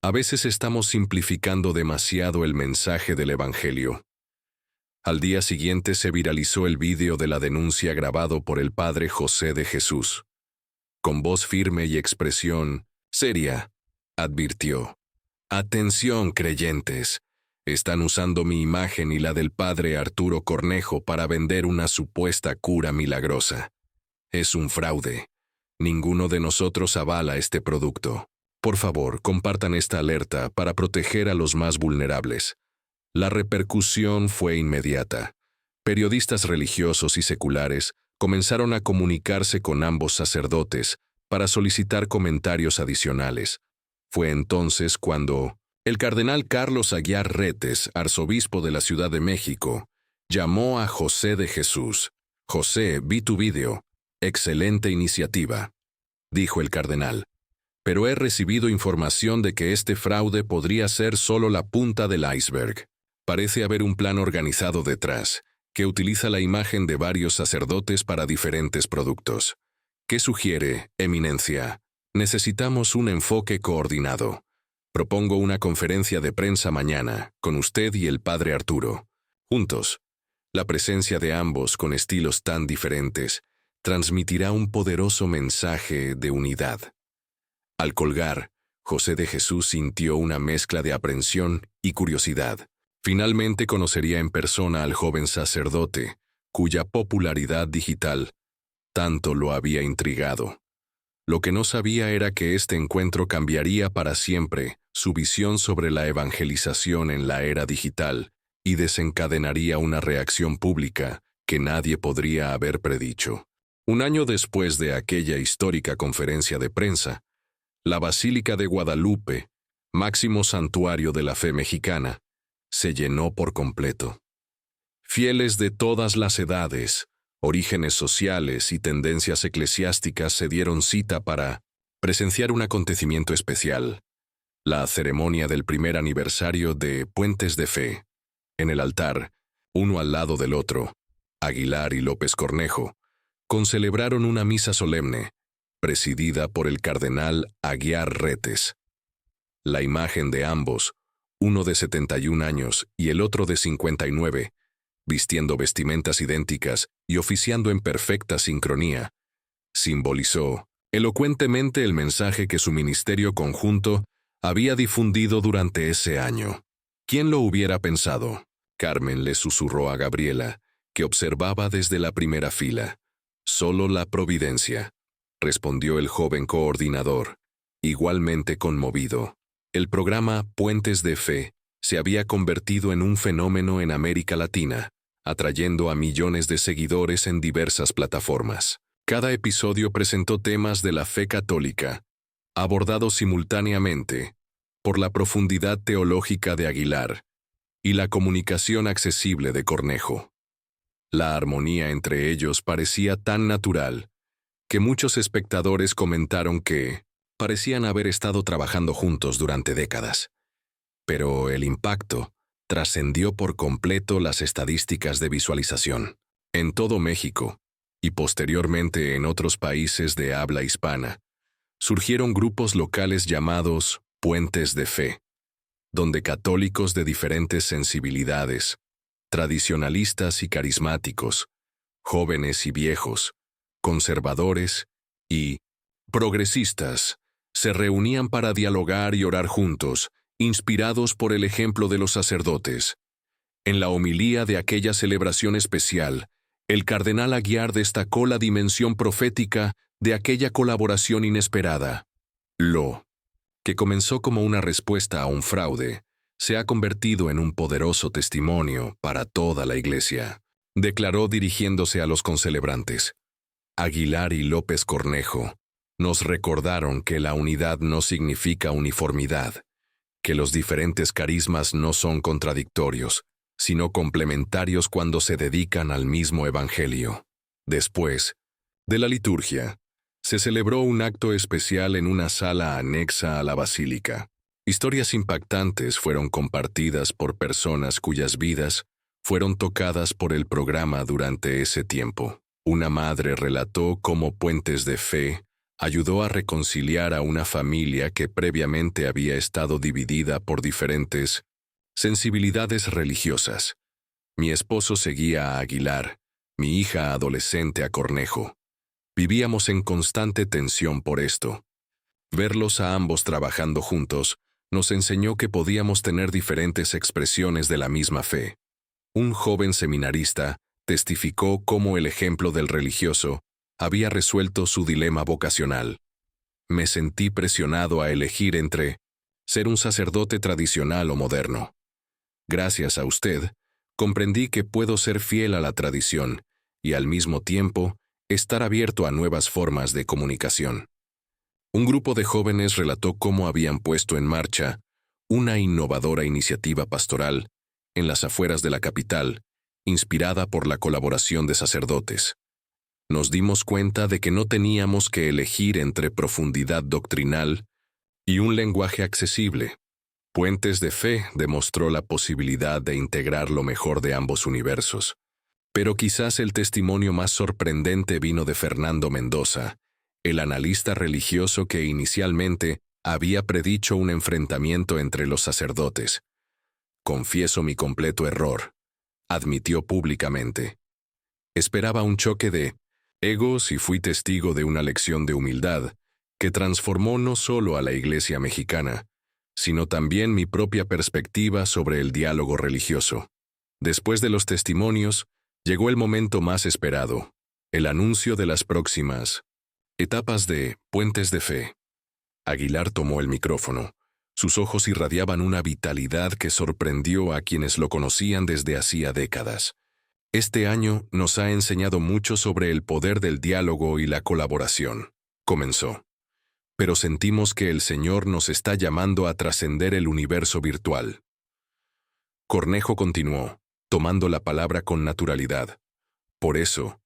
a veces estamos simplificando demasiado el mensaje del Evangelio. Al día siguiente se viralizó el vídeo de la denuncia grabado por el padre José de Jesús. Con voz firme y expresión seria, advirtió: «Atención, creyentes. Están usando mi imagen y la del padre Arturo Cornejo para vender una supuesta cura milagrosa. Es un fraude. Ninguno de nosotros avala este producto. Por favor, compartan esta alerta para proteger a los más vulnerables». La repercusión fue inmediata. Periodistas religiosos y seculares comenzaron a comunicarse con ambos sacerdotes para solicitar comentarios adicionales. Fue entonces cuando el cardenal Carlos Aguiar Retes, arzobispo de la Ciudad de México, llamó a José de Jesús. «José, vi tu vídeo. Excelente iniciativa», dijo el cardenal. «Pero he recibido información de que este fraude podría ser solo la punta del iceberg. Parece haber un plan organizado detrás, que utiliza la imagen de varios sacerdotes para diferentes productos. ¿Qué sugiere, Eminencia? Necesitamos un enfoque coordinado. Propongo una conferencia de prensa mañana, con usted y el padre Arturo. Juntos, la presencia de ambos con estilos tan diferentes transmitirá un poderoso mensaje de unidad». Al colgar, José de Jesús sintió una mezcla de aprensión y curiosidad. Finalmente conocería en persona al joven sacerdote, cuya popularidad digital tanto lo había intrigado. Lo que no sabía era que este encuentro cambiaría para siempre su visión sobre la evangelización en la era digital y desencadenaría una reacción pública que nadie podría haber predicho. Un año después de aquella histórica conferencia de prensa, la Basílica de Guadalupe, máximo santuario de la fe mexicana, se llenó por completo. Fieles de todas las edades, orígenes sociales y tendencias eclesiásticas se dieron cita para presenciar un acontecimiento especial, la ceremonia del primer aniversario de Puentes de Fe. En el altar, uno al lado del otro, Aguilar y López Cornejo, concelebraron una misa solemne, presidida por el cardenal Aguiar Retes. La imagen de ambos, uno de 71 años y el otro de 59, vistiendo vestimentas idénticas y oficiando en perfecta sincronía, simbolizó elocuentemente el mensaje que su ministerio conjunto había difundido durante ese año. ¿Quién lo hubiera pensado? Carmen le susurró a Gabriela, que observaba desde la primera fila. «Solo la providencia», respondió el joven coordinador, igualmente conmovido. El programa Puentes de Fe se había convertido en un fenómeno en América Latina, atrayendo a millones de seguidores en diversas plataformas. Cada episodio presentó temas de la fe católica, abordados simultáneamente por la profundidad teológica de Aguilar y la comunicación accesible de Cornejo. La armonía entre ellos parecía tan natural que muchos espectadores comentaron que parecían haber estado trabajando juntos durante décadas. Pero el impacto trascendió por completo las estadísticas de visualización. En todo México, y posteriormente en otros países de habla hispana, surgieron grupos locales llamados Puentes de Fe, donde católicos de diferentes sensibilidades, tradicionalistas y carismáticos, jóvenes y viejos, conservadores y progresistas, se reunían para dialogar y orar juntos, inspirados por el ejemplo de los sacerdotes. En la homilía de aquella celebración especial, el cardenal Aguiar destacó la dimensión profética de aquella colaboración inesperada. Lo que comenzó como una respuesta a un fraude, se ha convertido en un poderoso testimonio para toda la Iglesia, declaró dirigiéndose a los concelebrantes. Aguilar y López Cornejo Nos recordaron que la unidad no significa uniformidad, que los diferentes carismas no son contradictorios, sino complementarios cuando se dedican al mismo evangelio. Después de la liturgia, se celebró un acto especial en una sala anexa a la basílica. Historias impactantes fueron compartidas por personas cuyas vidas fueron tocadas por el programa durante ese tiempo. Una madre relató cómo Puentes de Fe ayudó a reconciliar a una familia que previamente había estado dividida por diferentes sensibilidades religiosas. Mi esposo seguía a Aguilar, mi hija adolescente a Cornejo. Vivíamos en constante tensión por esto. Verlos a ambos trabajando juntos nos enseñó que podíamos tener diferentes expresiones de la misma fe. Un joven seminarista testificó cómo el ejemplo del religioso había resuelto su dilema vocacional. Me sentí presionado a elegir entre ser un sacerdote tradicional o moderno. Gracias a usted, comprendí que puedo ser fiel a la tradición y al mismo tiempo estar abierto a nuevas formas de comunicación. Un grupo de jóvenes relató cómo habían puesto en marcha una innovadora iniciativa pastoral en las afueras de la capital, inspirada por la colaboración de sacerdotes. Nos dimos cuenta de que no teníamos que elegir entre profundidad doctrinal y un lenguaje accesible. Puentes de Fe demostró la posibilidad de integrar lo mejor de ambos universos. Pero quizás el testimonio más sorprendente vino de Fernando Mendoza, el analista religioso que inicialmente había predicho un enfrentamiento entre los sacerdotes. Confieso mi completo error, admitió públicamente. Esperaba un choque de egos y fui testigo de una lección de humildad que transformó no solo a la Iglesia mexicana, sino también mi propia perspectiva sobre el diálogo religioso. Después de los testimonios, llegó el momento más esperado, el anuncio de las próximas etapas de Puentes de Fe. Aguilar tomó el micrófono. Sus ojos irradiaban una vitalidad que sorprendió a quienes lo conocían desde hacía décadas. Este año nos ha enseñado mucho sobre el poder del diálogo y la colaboración, comenzó. Pero sentimos que el Señor nos está llamando a trascender el universo virtual. Cornejo continuó, tomando la palabra con naturalidad. Por eso,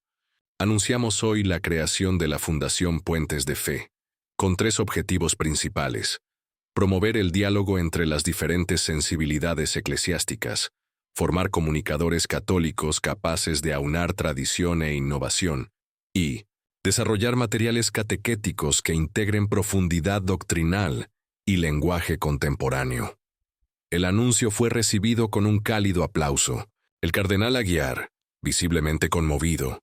anunciamos hoy la creación de la Fundación Puentes de Fe, con 3 objetivos principales: promover el diálogo entre las diferentes sensibilidades eclesiásticas, formar comunicadores católicos capaces de aunar tradición e innovación, y desarrollar materiales catequéticos que integren profundidad doctrinal y lenguaje contemporáneo. El anuncio fue recibido con un cálido aplauso. El cardenal Aguilar, visiblemente conmovido,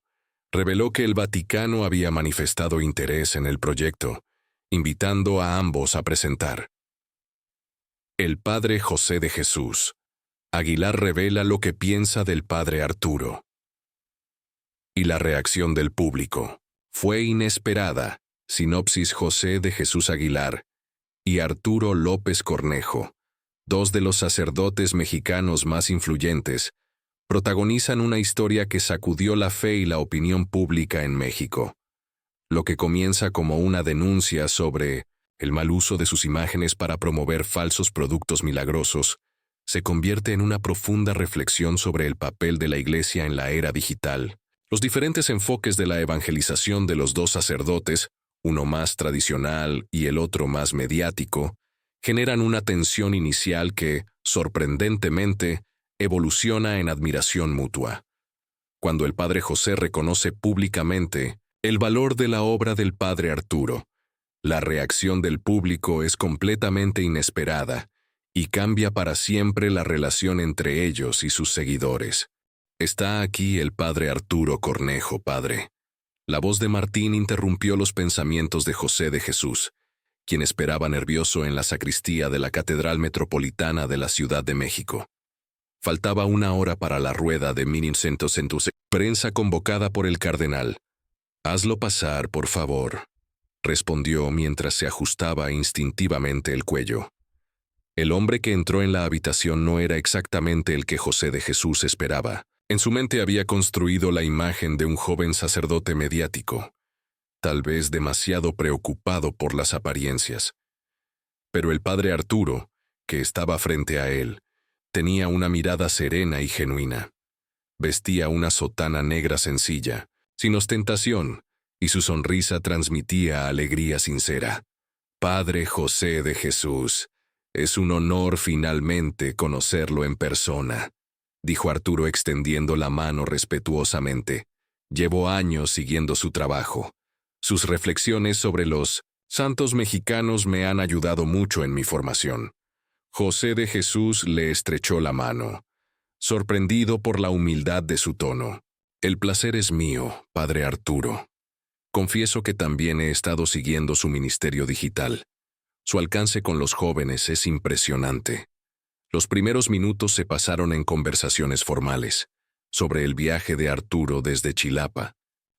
reveló que el Vaticano había manifestado interés en el proyecto, invitando a ambos a presentar. El padre José de Jesús. Aguilar revela lo que piensa del padre Arturo. Y la reacción del público fue inesperada. Sinopsis: José de Jesús Aguilar y Arturo López Cornejo, 2 de los sacerdotes mexicanos más influyentes, protagonizan una historia que sacudió la fe y la opinión pública en México. Lo que comienza como una denuncia sobre el mal uso de sus imágenes para promover falsos productos milagrosos, se convierte en una profunda reflexión sobre el papel de la Iglesia en la era digital. Los diferentes enfoques de la evangelización de los 2 sacerdotes, uno más tradicional y el otro más mediático, generan una tensión inicial que, sorprendentemente, evoluciona en admiración mutua. Cuando el padre José reconoce públicamente el valor de la obra del padre Arturo, la reacción del público es completamente inesperada y cambia para siempre la relación entre ellos y sus seguidores. Está aquí el padre Arturo Cornejo, padre. La voz de Martín interrumpió los pensamientos de José de Jesús, quien esperaba nervioso en la sacristía de la Catedral Metropolitana de la Ciudad de México. Faltaba 1 hora para la rueda de prensa convocada por el cardenal. «Hazlo pasar, por favor», respondió mientras se ajustaba instintivamente el cuello. El hombre que entró en la habitación no era exactamente el que José de Jesús esperaba. En su mente había construido la imagen de un joven sacerdote mediático, tal vez demasiado preocupado por las apariencias. Pero el padre Arturo, que estaba frente a él, tenía una mirada serena y genuina. Vestía una sotana negra sencilla, sin ostentación, y su sonrisa transmitía alegría sincera. Padre José de Jesús, es un honor finalmente conocerlo en persona, dijo Arturo extendiendo la mano respetuosamente. Llevo años siguiendo su trabajo. Sus reflexiones sobre los santos mexicanos me han ayudado mucho en mi formación. José de Jesús le estrechó la mano, sorprendido por la humildad de su tono. El placer es mío, padre Arturo. Confieso que también he estado siguiendo su ministerio digital. Su alcance con los jóvenes es impresionante. Los primeros minutos se pasaron en conversaciones formales, sobre el viaje de Arturo desde Chilapa,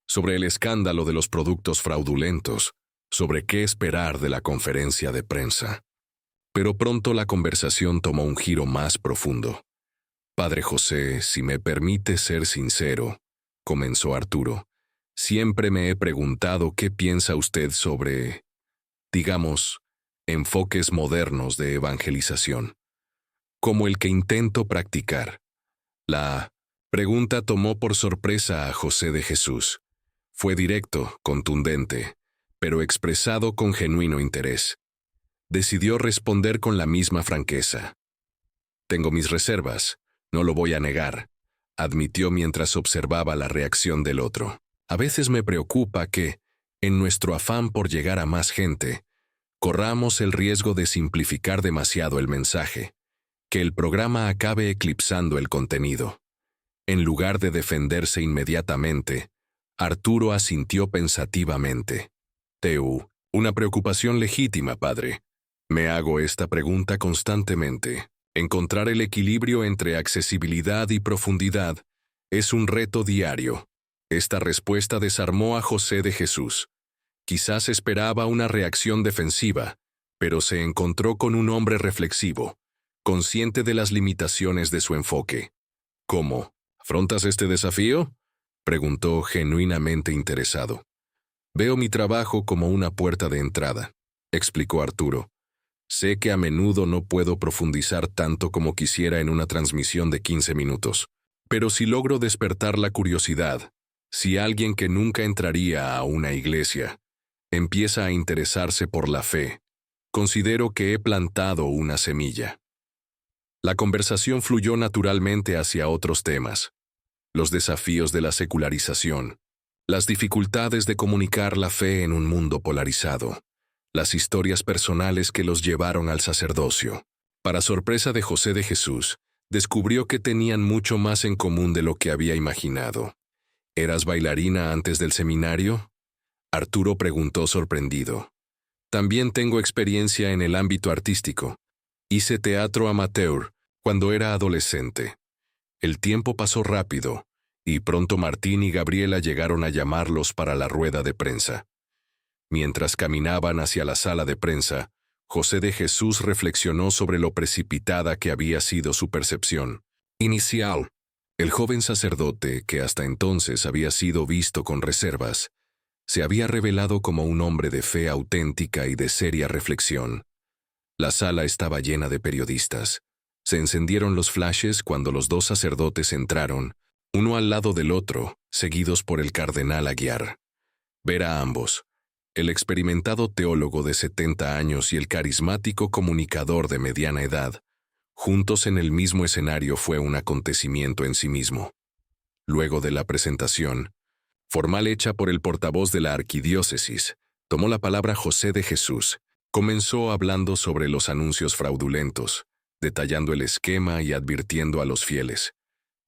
sobre el escándalo de los productos fraudulentos, sobre qué esperar de la conferencia de prensa. Pero pronto la conversación tomó un giro más profundo. Padre José, si me permite ser sincero, comenzó Arturo, siempre me he preguntado qué piensa usted sobre, digamos, enfoques modernos de evangelización, como el que intento practicar. La pregunta tomó por sorpresa a José de Jesús. Fue directo, contundente, pero expresado con genuino interés. Decidió responder con la misma franqueza. Tengo mis reservas, no lo voy a negar, admitió mientras observaba la reacción del otro. A veces me preocupa que, en nuestro afán por llegar a más gente, corramos el riesgo de simplificar demasiado el mensaje, que el programa acabe eclipsando el contenido. En lugar de defenderse inmediatamente, Arturo asintió pensativamente. Una preocupación legítima, padre. Me hago esta pregunta constantemente. Encontrar el equilibrio entre accesibilidad y profundidad es un reto diario. Esta respuesta desarmó a José de Jesús. Quizás esperaba una reacción defensiva, pero se encontró con un hombre reflexivo, consciente de las limitaciones de su enfoque. ¿Cómo? ¿Afrontas este desafío?, preguntó genuinamente interesado. Veo mi trabajo como una puerta de entrada, explicó Arturo. Sé que a menudo no puedo profundizar tanto como quisiera en una transmisión de 15 minutos, pero si logro despertar la curiosidad, si alguien que nunca entraría a una iglesia empieza a interesarse por la fe, considero que he plantado una semilla. La conversación fluyó naturalmente hacia otros temas. Los desafíos de la secularización, las dificultades de comunicar la fe en un mundo polarizado, las historias personales que los llevaron al sacerdocio. Para sorpresa de José de Jesús, descubrió que tenían mucho más en común de lo que había imaginado. ¿Eras bailarina antes del seminario?, Arturo preguntó sorprendido. También tengo experiencia en el ámbito artístico. Hice teatro amateur cuando era adolescente. El tiempo pasó rápido, y pronto Martín y Gabriela llegaron a llamarlos para la rueda de prensa. Mientras caminaban hacia la sala de prensa, José de Jesús reflexionó sobre lo precipitada que había sido su percepción inicial. El joven sacerdote, que hasta entonces había sido visto con reservas, se había revelado como un hombre de fe auténtica y de seria reflexión. La sala estaba llena de periodistas. Se encendieron los flashes cuando los dos sacerdotes entraron, uno al lado del otro, seguidos por el cardenal Aguiar. Ver a ambos, el experimentado teólogo de 70 años y el carismático comunicador de mediana edad, juntos en el mismo escenario fue un acontecimiento en sí mismo. Luego de la presentación, formal hecha por el portavoz de la arquidiócesis, tomó la palabra José de Jesús. Comenzó hablando sobre los anuncios fraudulentos, detallando el esquema y advirtiendo a los fieles.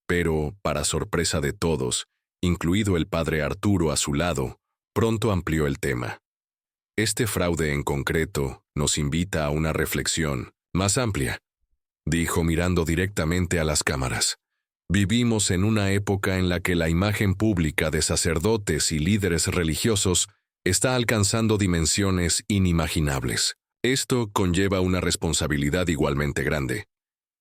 Pero, para sorpresa de todos, incluido el padre Arturo a su lado, pronto amplió el tema. Este fraude en concreto nos invita a una reflexión más amplia, dijo mirando directamente a las cámaras. Vivimos en una época en la que la imagen pública de sacerdotes y líderes religiosos está alcanzando dimensiones inimaginables. Esto conlleva una responsabilidad igualmente grande.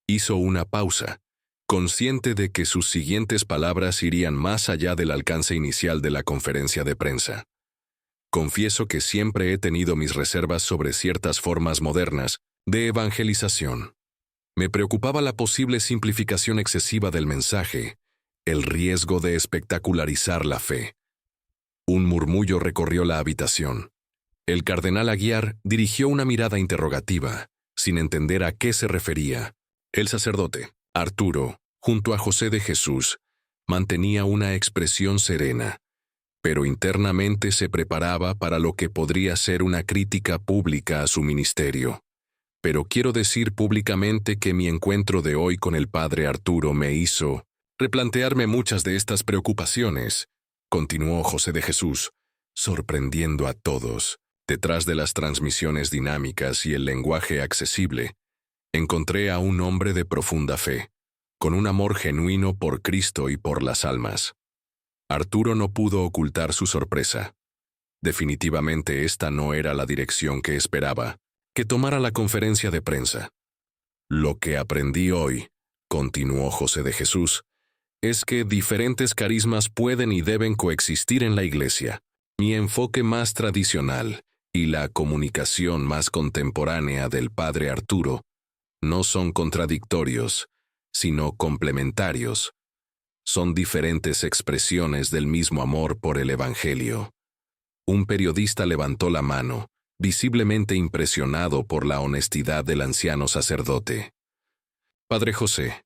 Hizo una pausa, consciente de que sus siguientes palabras irían más allá del alcance inicial de la conferencia de prensa. Confieso que siempre he tenido mis reservas sobre ciertas formas modernas de evangelización. Me preocupaba la posible simplificación excesiva del mensaje, el riesgo de espectacularizar la fe. Un murmullo recorrió la habitación. El cardenal Aguiar dirigió una mirada interrogativa, sin entender a qué se refería. El sacerdote, Arturo, junto a José de Jesús, mantenía una expresión serena, pero internamente se preparaba para lo que podría ser una crítica pública a su ministerio. Pero quiero decir públicamente que mi encuentro de hoy con el padre Arturo me hizo replantearme muchas de estas preocupaciones, continuó José de Jesús, sorprendiendo a todos. Detrás de las transmisiones dinámicas y el lenguaje accesible, encontré a un hombre de profunda fe, con un amor genuino por Cristo y por las almas. Arturo no pudo ocultar su sorpresa. Definitivamente esta no era la dirección que esperaba, que tomara la conferencia de prensa. Lo que aprendí hoy, continuó José de Jesús, es que diferentes carismas pueden y deben coexistir en la Iglesia. Mi enfoque más tradicional y la comunicación más contemporánea del padre Arturo no son contradictorios, sino complementarios. Son diferentes expresiones del mismo amor por el Evangelio. Un periodista levantó la mano, visiblemente impresionado por la honestidad del anciano sacerdote. Padre José,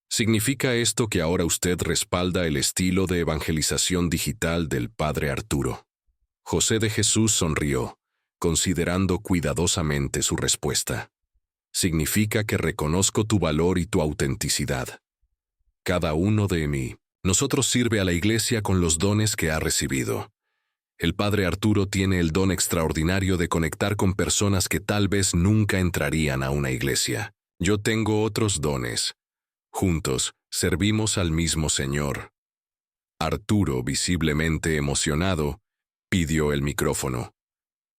¿significa esto que ahora usted respalda el estilo de evangelización digital del padre Arturo? José de Jesús sonrió, considerando cuidadosamente su respuesta. Significa que reconozco tu valor y tu autenticidad. Cada uno de nosotros sirve a la Iglesia con los dones que ha recibido. El padre Arturo tiene el don extraordinario de conectar con personas que tal vez nunca entrarían a una iglesia. Yo tengo otros dones. Juntos, servimos al mismo Señor. Arturo, visiblemente emocionado, pidió el micrófono.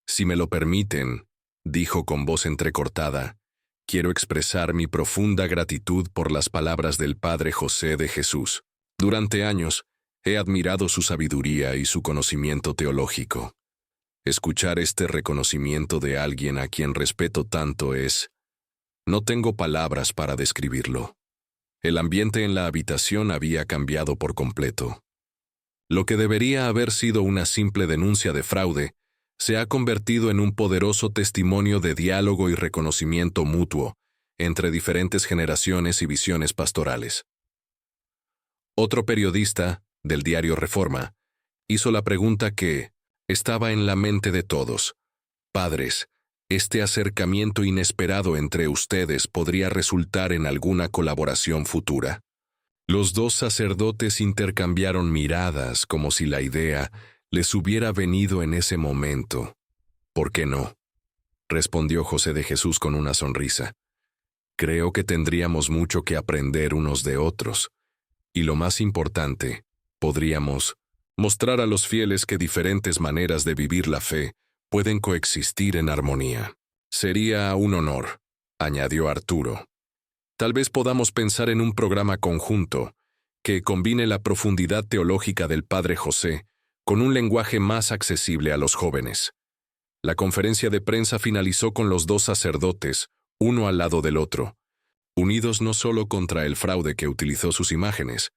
Si me lo permiten, dijo con voz entrecortada, quiero expresar mi profunda gratitud por las palabras del padre José de Jesús. Durante años, he admirado su sabiduría y su conocimiento teológico. Escuchar este reconocimiento de alguien a quien respeto tanto es... No tengo palabras para describirlo. El ambiente en la habitación había cambiado por completo. Lo que debería haber sido una simple denuncia de fraude se ha convertido en un poderoso testimonio de diálogo y reconocimiento mutuo entre diferentes generaciones y visiones pastorales. Otro periodista, del diario Reforma, hizo la pregunta que estaba en la mente de todos. Padres, ¿este acercamiento inesperado entre ustedes podría resultar en alguna colaboración futura? Los dos sacerdotes intercambiaron miradas como si la idea les hubiera venido en ese momento. ¿Por qué no? Respondió José de Jesús con una sonrisa. Creo que tendríamos mucho que aprender unos de otros. Y lo más importante, podríamos mostrar a los fieles que diferentes maneras de vivir la fe pueden coexistir en armonía. Sería un honor, añadió Arturo. Tal vez podamos pensar en un programa conjunto que combine la profundidad teológica del Padre José con un lenguaje más accesible a los jóvenes. La conferencia de prensa finalizó con los dos sacerdotes, uno al lado del otro, unidos no solo contra el fraude que utilizó sus imágenes,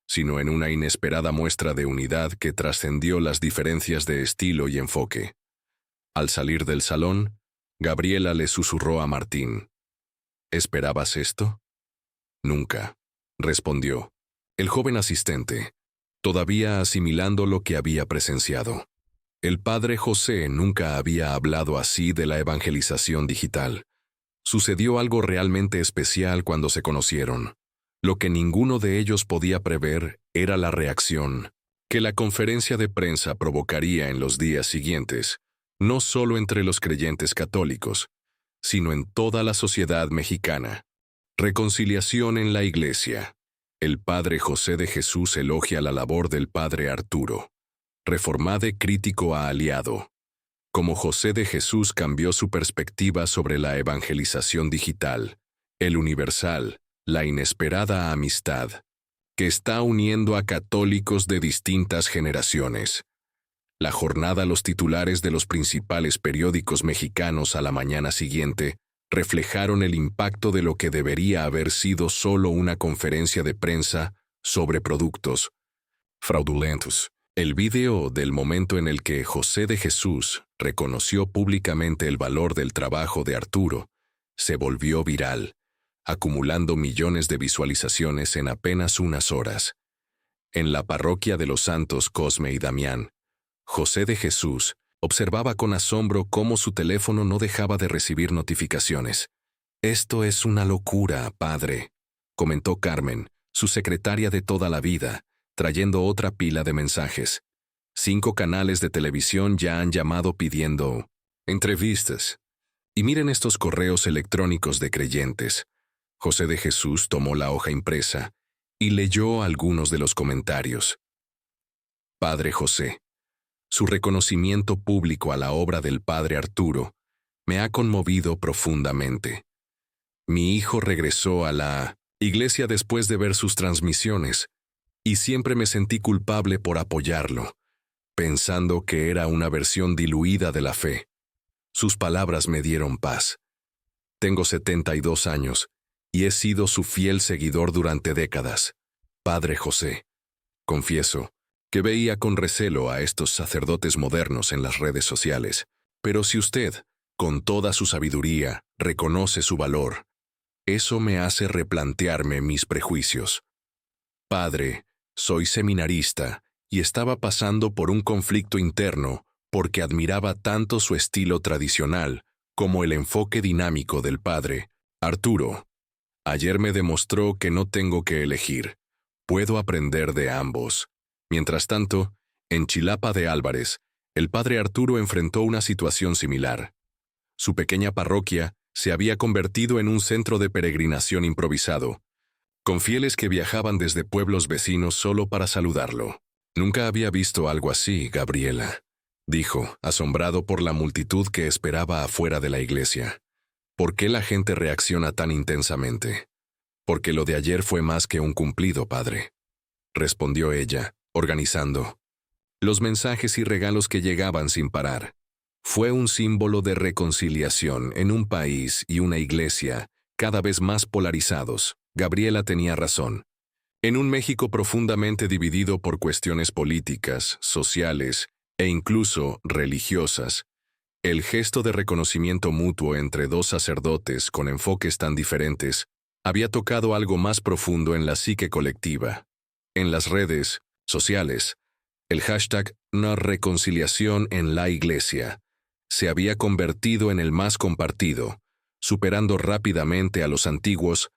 sino en una inesperada muestra de unidad que trascendió las diferencias de estilo y enfoque. Al salir del salón, Gabriela le susurró a Martín. ¿Esperabas esto? Nunca, respondió el joven asistente, todavía asimilando lo que había presenciado. El padre José nunca había hablado así de la evangelización digital. Sucedió algo realmente especial cuando se conocieron. Lo que ninguno de ellos podía prever era la reacción que la conferencia de prensa provocaría en los días siguientes, no solo entre los creyentes católicos, sino en toda la sociedad mexicana. Reconciliación en la Iglesia. El padre José de Jesús elogia la labor del padre Arturo. Reformade crítico a aliado. Como José de Jesús cambió su perspectiva sobre la evangelización digital, el universal, la inesperada amistad, que está uniendo a católicos de distintas generaciones. La jornada, los titulares de los principales periódicos mexicanos a la mañana siguiente reflejaron el impacto de lo que debería haber sido solo una conferencia de prensa sobre productos fraudulentos. El video del momento en el que José de Jesús reconoció públicamente el valor del trabajo de Arturo se volvió viral, acumulando millones de visualizaciones en apenas unas horas. En la parroquia de los santos Cosme y Damián, José de Jesús observaba con asombro cómo su teléfono no dejaba de recibir notificaciones. «Esto es una locura, padre», comentó Carmen, su secretaria de toda la vida, trayendo otra pila de mensajes. 5 canales de televisión ya han llamado pidiendo entrevistas. Y miren estos correos electrónicos de creyentes. José de Jesús tomó la hoja impresa y leyó algunos de los comentarios. Padre José, su reconocimiento público a la obra del padre Arturo me ha conmovido profundamente. Mi hijo regresó a la iglesia después de ver sus transmisiones y siempre me sentí culpable por apoyarlo, pensando que era una versión diluida de la fe. Sus palabras me dieron paz. Tengo 72 años y he sido su fiel seguidor durante décadas. Padre José, confieso que veía con recelo a estos sacerdotes modernos en las redes sociales, pero si usted, con toda su sabiduría, reconoce su valor, eso me hace replantearme mis prejuicios. Padre, soy seminarista y estaba pasando por un conflicto interno porque admiraba tanto su estilo tradicional como el enfoque dinámico del padre Arturo. Ayer me demostró que no tengo que elegir. Puedo aprender de ambos. Mientras tanto, en Chilapa de Álvarez, el padre Arturo enfrentó una situación similar. Su pequeña parroquia se había convertido en un centro de peregrinación improvisado, con fieles que viajaban desde pueblos vecinos solo para saludarlo. Nunca había visto algo así, Gabriela, dijo, asombrado por la multitud que esperaba afuera de la iglesia. ¿Por qué la gente reacciona tan intensamente? Porque lo de ayer fue más que un cumplido, padre, respondió ella, organizando los mensajes y regalos que llegaban sin parar. Fue un símbolo de reconciliación en un país y una iglesia cada vez más polarizados. Gabriela tenía razón. En un México profundamente dividido por cuestiones políticas, sociales e incluso religiosas, el gesto de reconocimiento mutuo entre 2 sacerdotes con enfoques tan diferentes había tocado algo más profundo en la psique colectiva. En las redes sociales, el hashtag No Reconciliación en la Iglesia se había convertido en el más compartido, superando rápidamente a los antiguos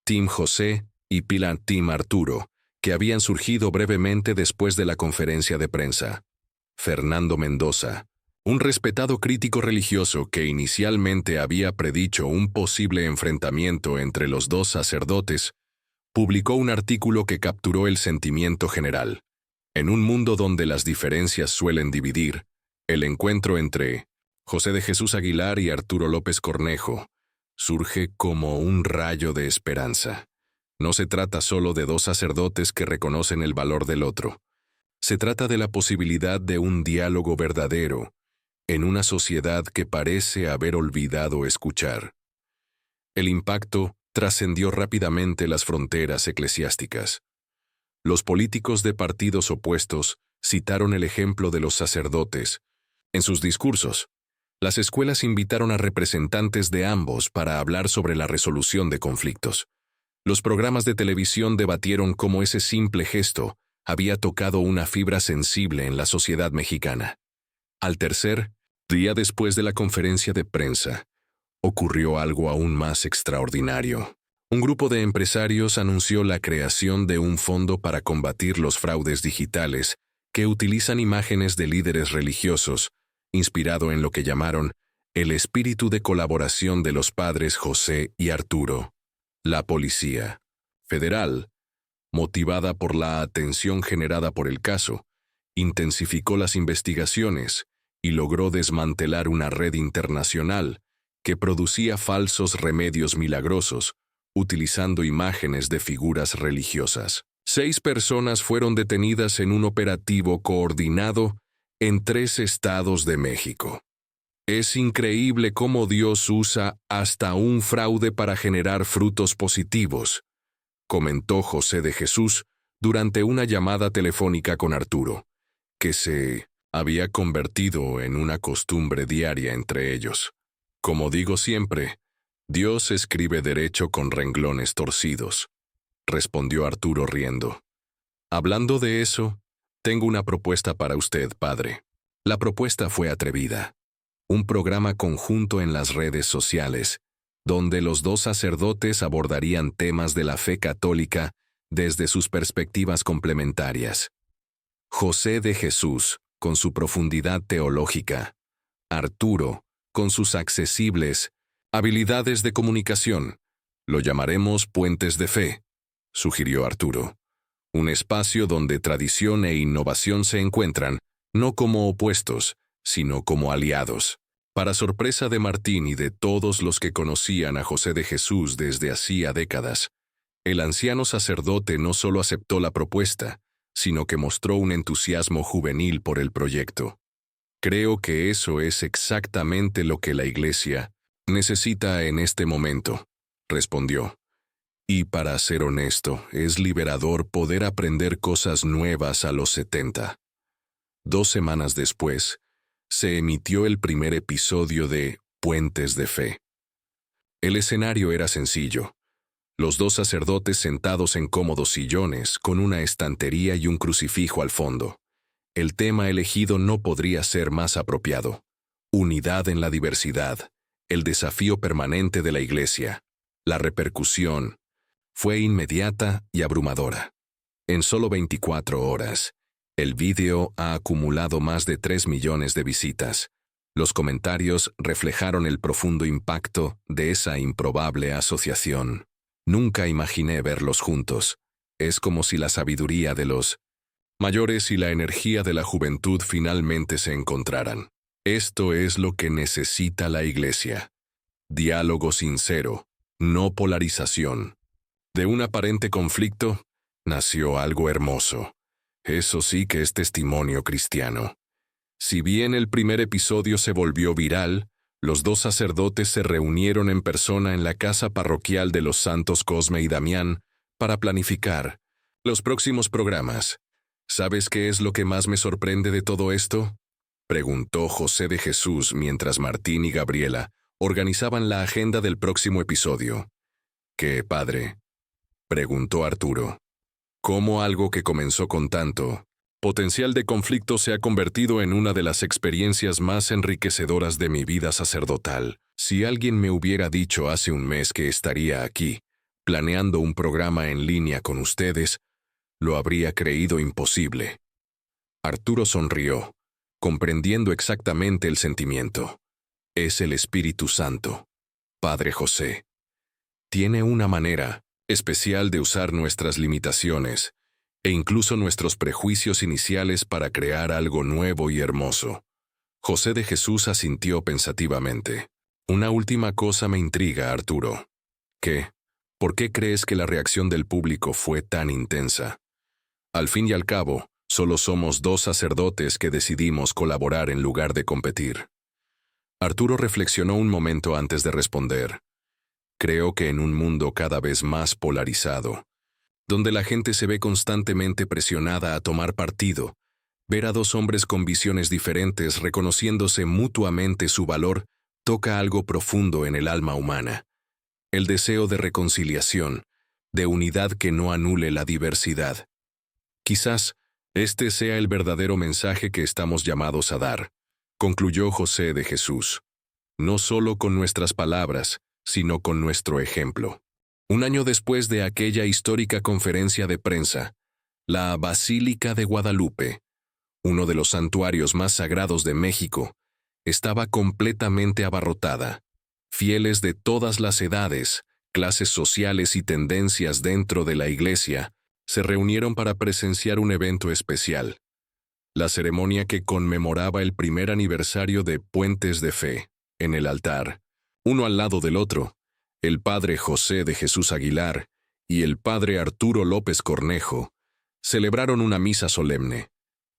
Team José y Pila Team Arturo, que habían surgido brevemente después de la conferencia de prensa. Fernando Mendoza, un respetado crítico religioso que inicialmente había predicho un posible enfrentamiento entre los 2 sacerdotes, publicó un artículo que capturó el sentimiento general. En un mundo donde las diferencias suelen dividir, el encuentro entre José de Jesús Aguilar y Arturo López Cornejo surge como un rayo de esperanza. No se trata solo de 2 sacerdotes que reconocen el valor del otro. Se trata de la posibilidad de un diálogo verdadero en una sociedad que parece haber olvidado escuchar. El impacto trascendió rápidamente las fronteras eclesiásticas. Los políticos de partidos opuestos citaron el ejemplo de los sacerdotes. En sus discursos, las escuelas invitaron a representantes de ambos para hablar sobre la resolución de conflictos. Los programas de televisión debatieron cómo ese simple gesto había tocado una fibra sensible en la sociedad mexicana. Al tercer día después de la conferencia de prensa, ocurrió algo aún más extraordinario. Un grupo de empresarios anunció la creación de un fondo para combatir los fraudes digitales que utilizan imágenes de líderes religiosos, inspirado en lo que llamaron el espíritu de colaboración de los padres José y Arturo. La Policía Federal, motivada por la atención generada por el caso, intensificó las investigaciones y logró desmantelar una red internacional que producía falsos remedios milagrosos, utilizando imágenes de figuras religiosas. 6 personas fueron detenidas en un operativo coordinado en 3 estados de México. Es increíble cómo Dios usa hasta un fraude para generar frutos positivos, comentó José de Jesús durante una llamada telefónica con Arturo, que se había convertido en una costumbre diaria entre ellos. Como digo siempre, Dios escribe derecho con renglones torcidos, respondió Arturo riendo. Hablando de eso, tengo una propuesta para usted, padre. La propuesta fue atrevida. Un programa conjunto en las redes sociales, donde los 2 sacerdotes abordarían temas de la fe católica desde sus perspectivas complementarias. José de Jesús, con su profundidad teológica. Arturo, con sus accesibles habilidades de comunicación. Lo llamaremos Puentes de Fe, sugirió Arturo. Un espacio donde tradición e innovación se encuentran, no como opuestos, sino como aliados. Para sorpresa de Martín y de todos los que conocían a José de Jesús desde hacía décadas, el anciano sacerdote no solo aceptó la propuesta, sino que mostró un entusiasmo juvenil por el proyecto. Creo que eso es exactamente lo que la Iglesia necesita en este momento, respondió. Y para ser honesto, es liberador poder aprender cosas nuevas a los 70. 2 semanas después, se emitió el primer episodio de Puentes de Fe. El escenario era sencillo. Los 2 sacerdotes sentados en cómodos sillones, con una estantería y un crucifijo al fondo. El tema elegido no podría ser más apropiado. Unidad en la diversidad, el desafío permanente de la Iglesia. La repercusión fue inmediata y abrumadora. En solo 24 horas, el vídeo ha acumulado más de 3 millones de visitas. Los comentarios reflejaron el profundo impacto de esa improbable asociación. Nunca imaginé verlos juntos. Es como si la sabiduría de los mayores y la energía de la juventud finalmente se encontraran. Esto es lo que necesita la Iglesia. Diálogo sincero, no polarización. De un aparente conflicto, nació algo hermoso. Eso sí que es testimonio cristiano. Si bien el primer episodio se volvió viral, los 2 sacerdotes se reunieron en persona en la casa parroquial de los santos Cosme y Damián para planificar los próximos programas. ¿Sabes qué es lo que más me sorprende de todo esto?, preguntó José de Jesús mientras Martín y Gabriela organizaban la agenda del próximo episodio. ¿Qué, padre?, preguntó Arturo. ¿Cómo algo que comenzó con tanto potencial de conflicto se ha convertido en una de las experiencias más enriquecedoras de mi vida sacerdotal? Si alguien me hubiera dicho hace un mes que estaría aquí, planeando un programa en línea con ustedes, lo habría creído imposible. Arturo sonrió, comprendiendo exactamente el sentimiento. Es el Espíritu Santo, Padre José. Tiene una manera especial de usar nuestras limitaciones e incluso nuestros prejuicios iniciales para crear algo nuevo y hermoso. José de Jesús asintió pensativamente. Una última cosa me intriga, Arturo. ¿Qué? ¿Por qué crees que la reacción del público fue tan intensa? Al fin y al cabo, solo somos 2 sacerdotes que decidimos colaborar en lugar de competir. Arturo reflexionó un momento antes de responder. Creo que en un mundo cada vez más polarizado, donde la gente se ve constantemente presionada a tomar partido, ver a 2 hombres con visiones diferentes reconociéndose mutuamente su valor toca algo profundo en el alma humana. El deseo de reconciliación, de unidad que no anule la diversidad. Quizás este sea el verdadero mensaje que estamos llamados a dar, concluyó José de Jesús. No solo con nuestras palabras, sino con nuestro ejemplo. Un año después de aquella histórica conferencia de prensa, la Basílica de Guadalupe, uno de los santuarios más sagrados de México, estaba completamente abarrotada. Fieles de todas las edades, clases sociales y tendencias dentro de la iglesia se reunieron para presenciar un evento especial. La ceremonia que conmemoraba el primer aniversario de Puentes de Fe. En el altar, uno al lado del otro, el padre José de Jesús Aguilar y el padre Arturo López Cornejo celebraron una misa solemne,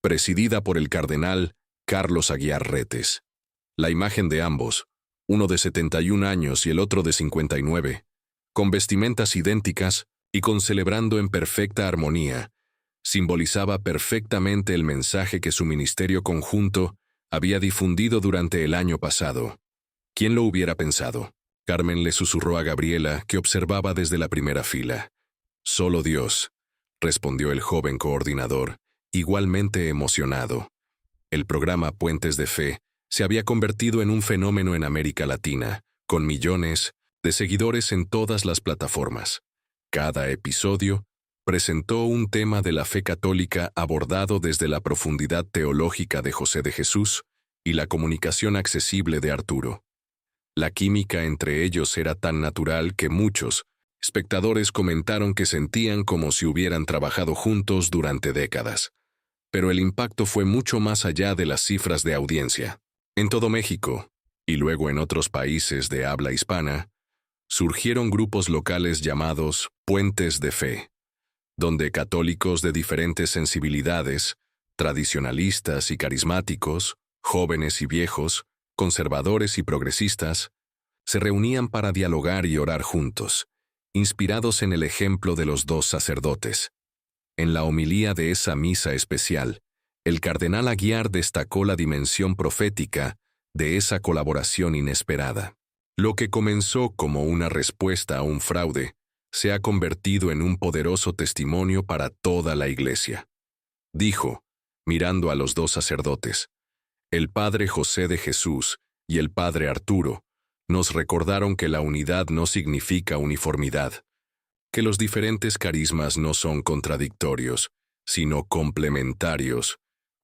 presidida por el cardenal Carlos Aguiar Retes. La imagen de ambos, uno de 71 años y el otro de 59, con vestimentas idénticas y concelebrando en perfecta armonía, simbolizaba perfectamente el mensaje que su ministerio conjunto había difundido durante el año pasado. ¿Quién lo hubiera pensado? Carmen le susurró a Gabriela, que observaba desde la primera fila. «Solo Dios», respondió el joven coordinador, igualmente emocionado. El programa Puentes de Fe se había convertido en un fenómeno en América Latina, con millones de seguidores en todas las plataformas. Cada episodio presentó un tema de la fe católica abordado desde la profundidad teológica de José de Jesús y la comunicación accesible de Arturo. La química entre ellos era tan natural que muchos espectadores comentaron que sentían como si hubieran trabajado juntos durante décadas. Pero el impacto fue mucho más allá de las cifras de audiencia. En todo México, y luego en otros países de habla hispana, surgieron grupos locales llamados Puentes de Fe, donde católicos de diferentes sensibilidades, tradicionalistas y carismáticos, jóvenes y viejos, conservadores y progresistas, se reunían para dialogar y orar juntos, inspirados en el ejemplo de los dos sacerdotes. En la homilía de esa misa especial, el cardenal Aguiar destacó la dimensión profética de esa colaboración inesperada. Lo que comenzó como una respuesta a un fraude se ha convertido en un poderoso testimonio para toda la Iglesia. Dijo, mirando a los dos sacerdotes, el padre José de Jesús y el padre Arturo nos recordaron que la unidad no significa uniformidad, que los diferentes carismas no son contradictorios, sino complementarios,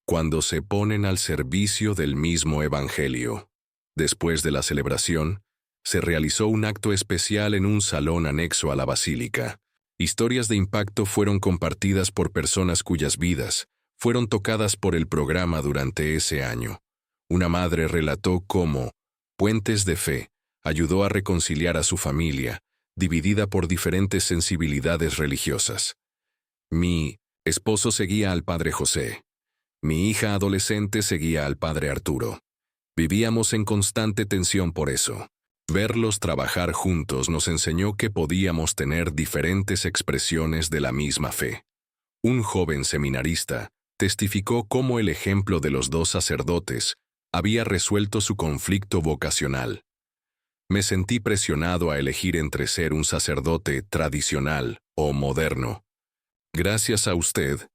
cuando se ponen al servicio del mismo Evangelio. Después de la celebración, se realizó un acto especial en un salón anexo a la basílica. Historias de impacto fueron compartidas por personas cuyas vidas fueron tocadas por el programa durante ese año. Una madre relató cómo Puentes de Fe ayudó a reconciliar a su familia, dividida por diferentes sensibilidades religiosas. Mi esposo seguía al padre José. Mi hija adolescente seguía al padre Arturo. Vivíamos en constante tensión por eso. Verlos trabajar juntos nos enseñó que podíamos tener diferentes expresiones de la misma fe. Un joven seminarista testificó cómo el ejemplo de los dos sacerdotes había resuelto su conflicto vocacional. Me sentí presionado a elegir entre ser un sacerdote tradicional o moderno. Gracias a usted,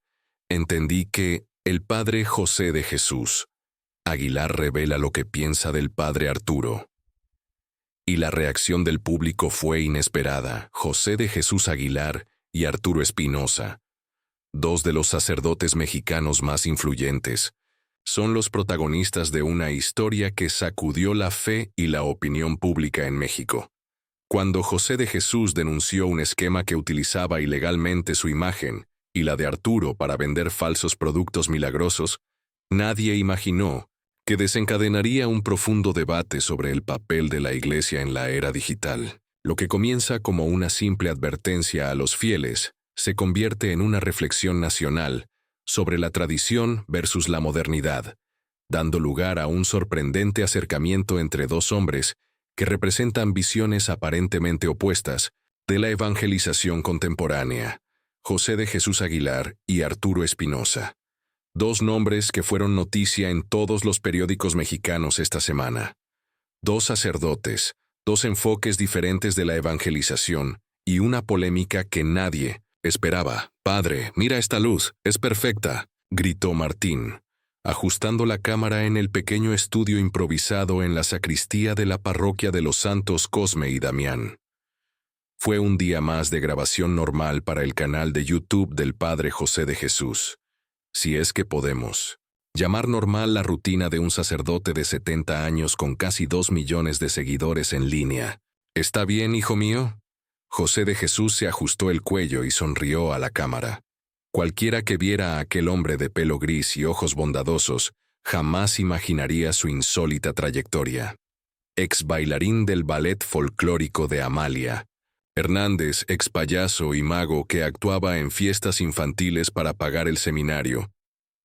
entendí que el padre José de Jesús Aguilar revela lo que piensa del padre Arturo. Y la reacción del público fue inesperada. José de Jesús Aguilar y Arturo Espinosa, dos de los sacerdotes mexicanos más influyentes, son los protagonistas de una historia que sacudió la fe y la opinión pública en México. Cuando José de Jesús denunció un esquema que utilizaba ilegalmente su imagen y la de Arturo para vender falsos productos milagrosos, nadie imaginó que desencadenaría un profundo debate sobre el papel de la Iglesia en la era digital. Lo que comienza como una simple advertencia a los fieles se convierte en una reflexión nacional sobre la tradición versus la modernidad, dando lugar a un sorprendente acercamiento entre dos hombres que representan visiones aparentemente opuestas de la evangelización contemporánea, José de Jesús Aguilar y Arturo Espinosa. Dos nombres que fueron noticia en todos los periódicos mexicanos esta semana. Dos sacerdotes, dos enfoques diferentes de la evangelización y una polémica que nadie esperaba. «Padre, mira esta luz, es perfecta», gritó Martín, ajustando la cámara en el pequeño estudio improvisado en la sacristía de la parroquia de los Santos Cosme y Damián. Fue un día más de grabación normal para el canal de YouTube del padre José de Jesús. Si es que podemos llamar normal la rutina de un sacerdote de 70 años con casi 2 millones de seguidores en línea. «¿Está bien, hijo mío?» José de Jesús se ajustó el cuello y sonrió a la cámara. Cualquiera que viera a aquel hombre de pelo gris y ojos bondadosos jamás imaginaría su insólita trayectoria. Ex bailarín del ballet folclórico de Amalia. Hernández, ex payaso y mago que actuaba en fiestas infantiles para pagar el seminario.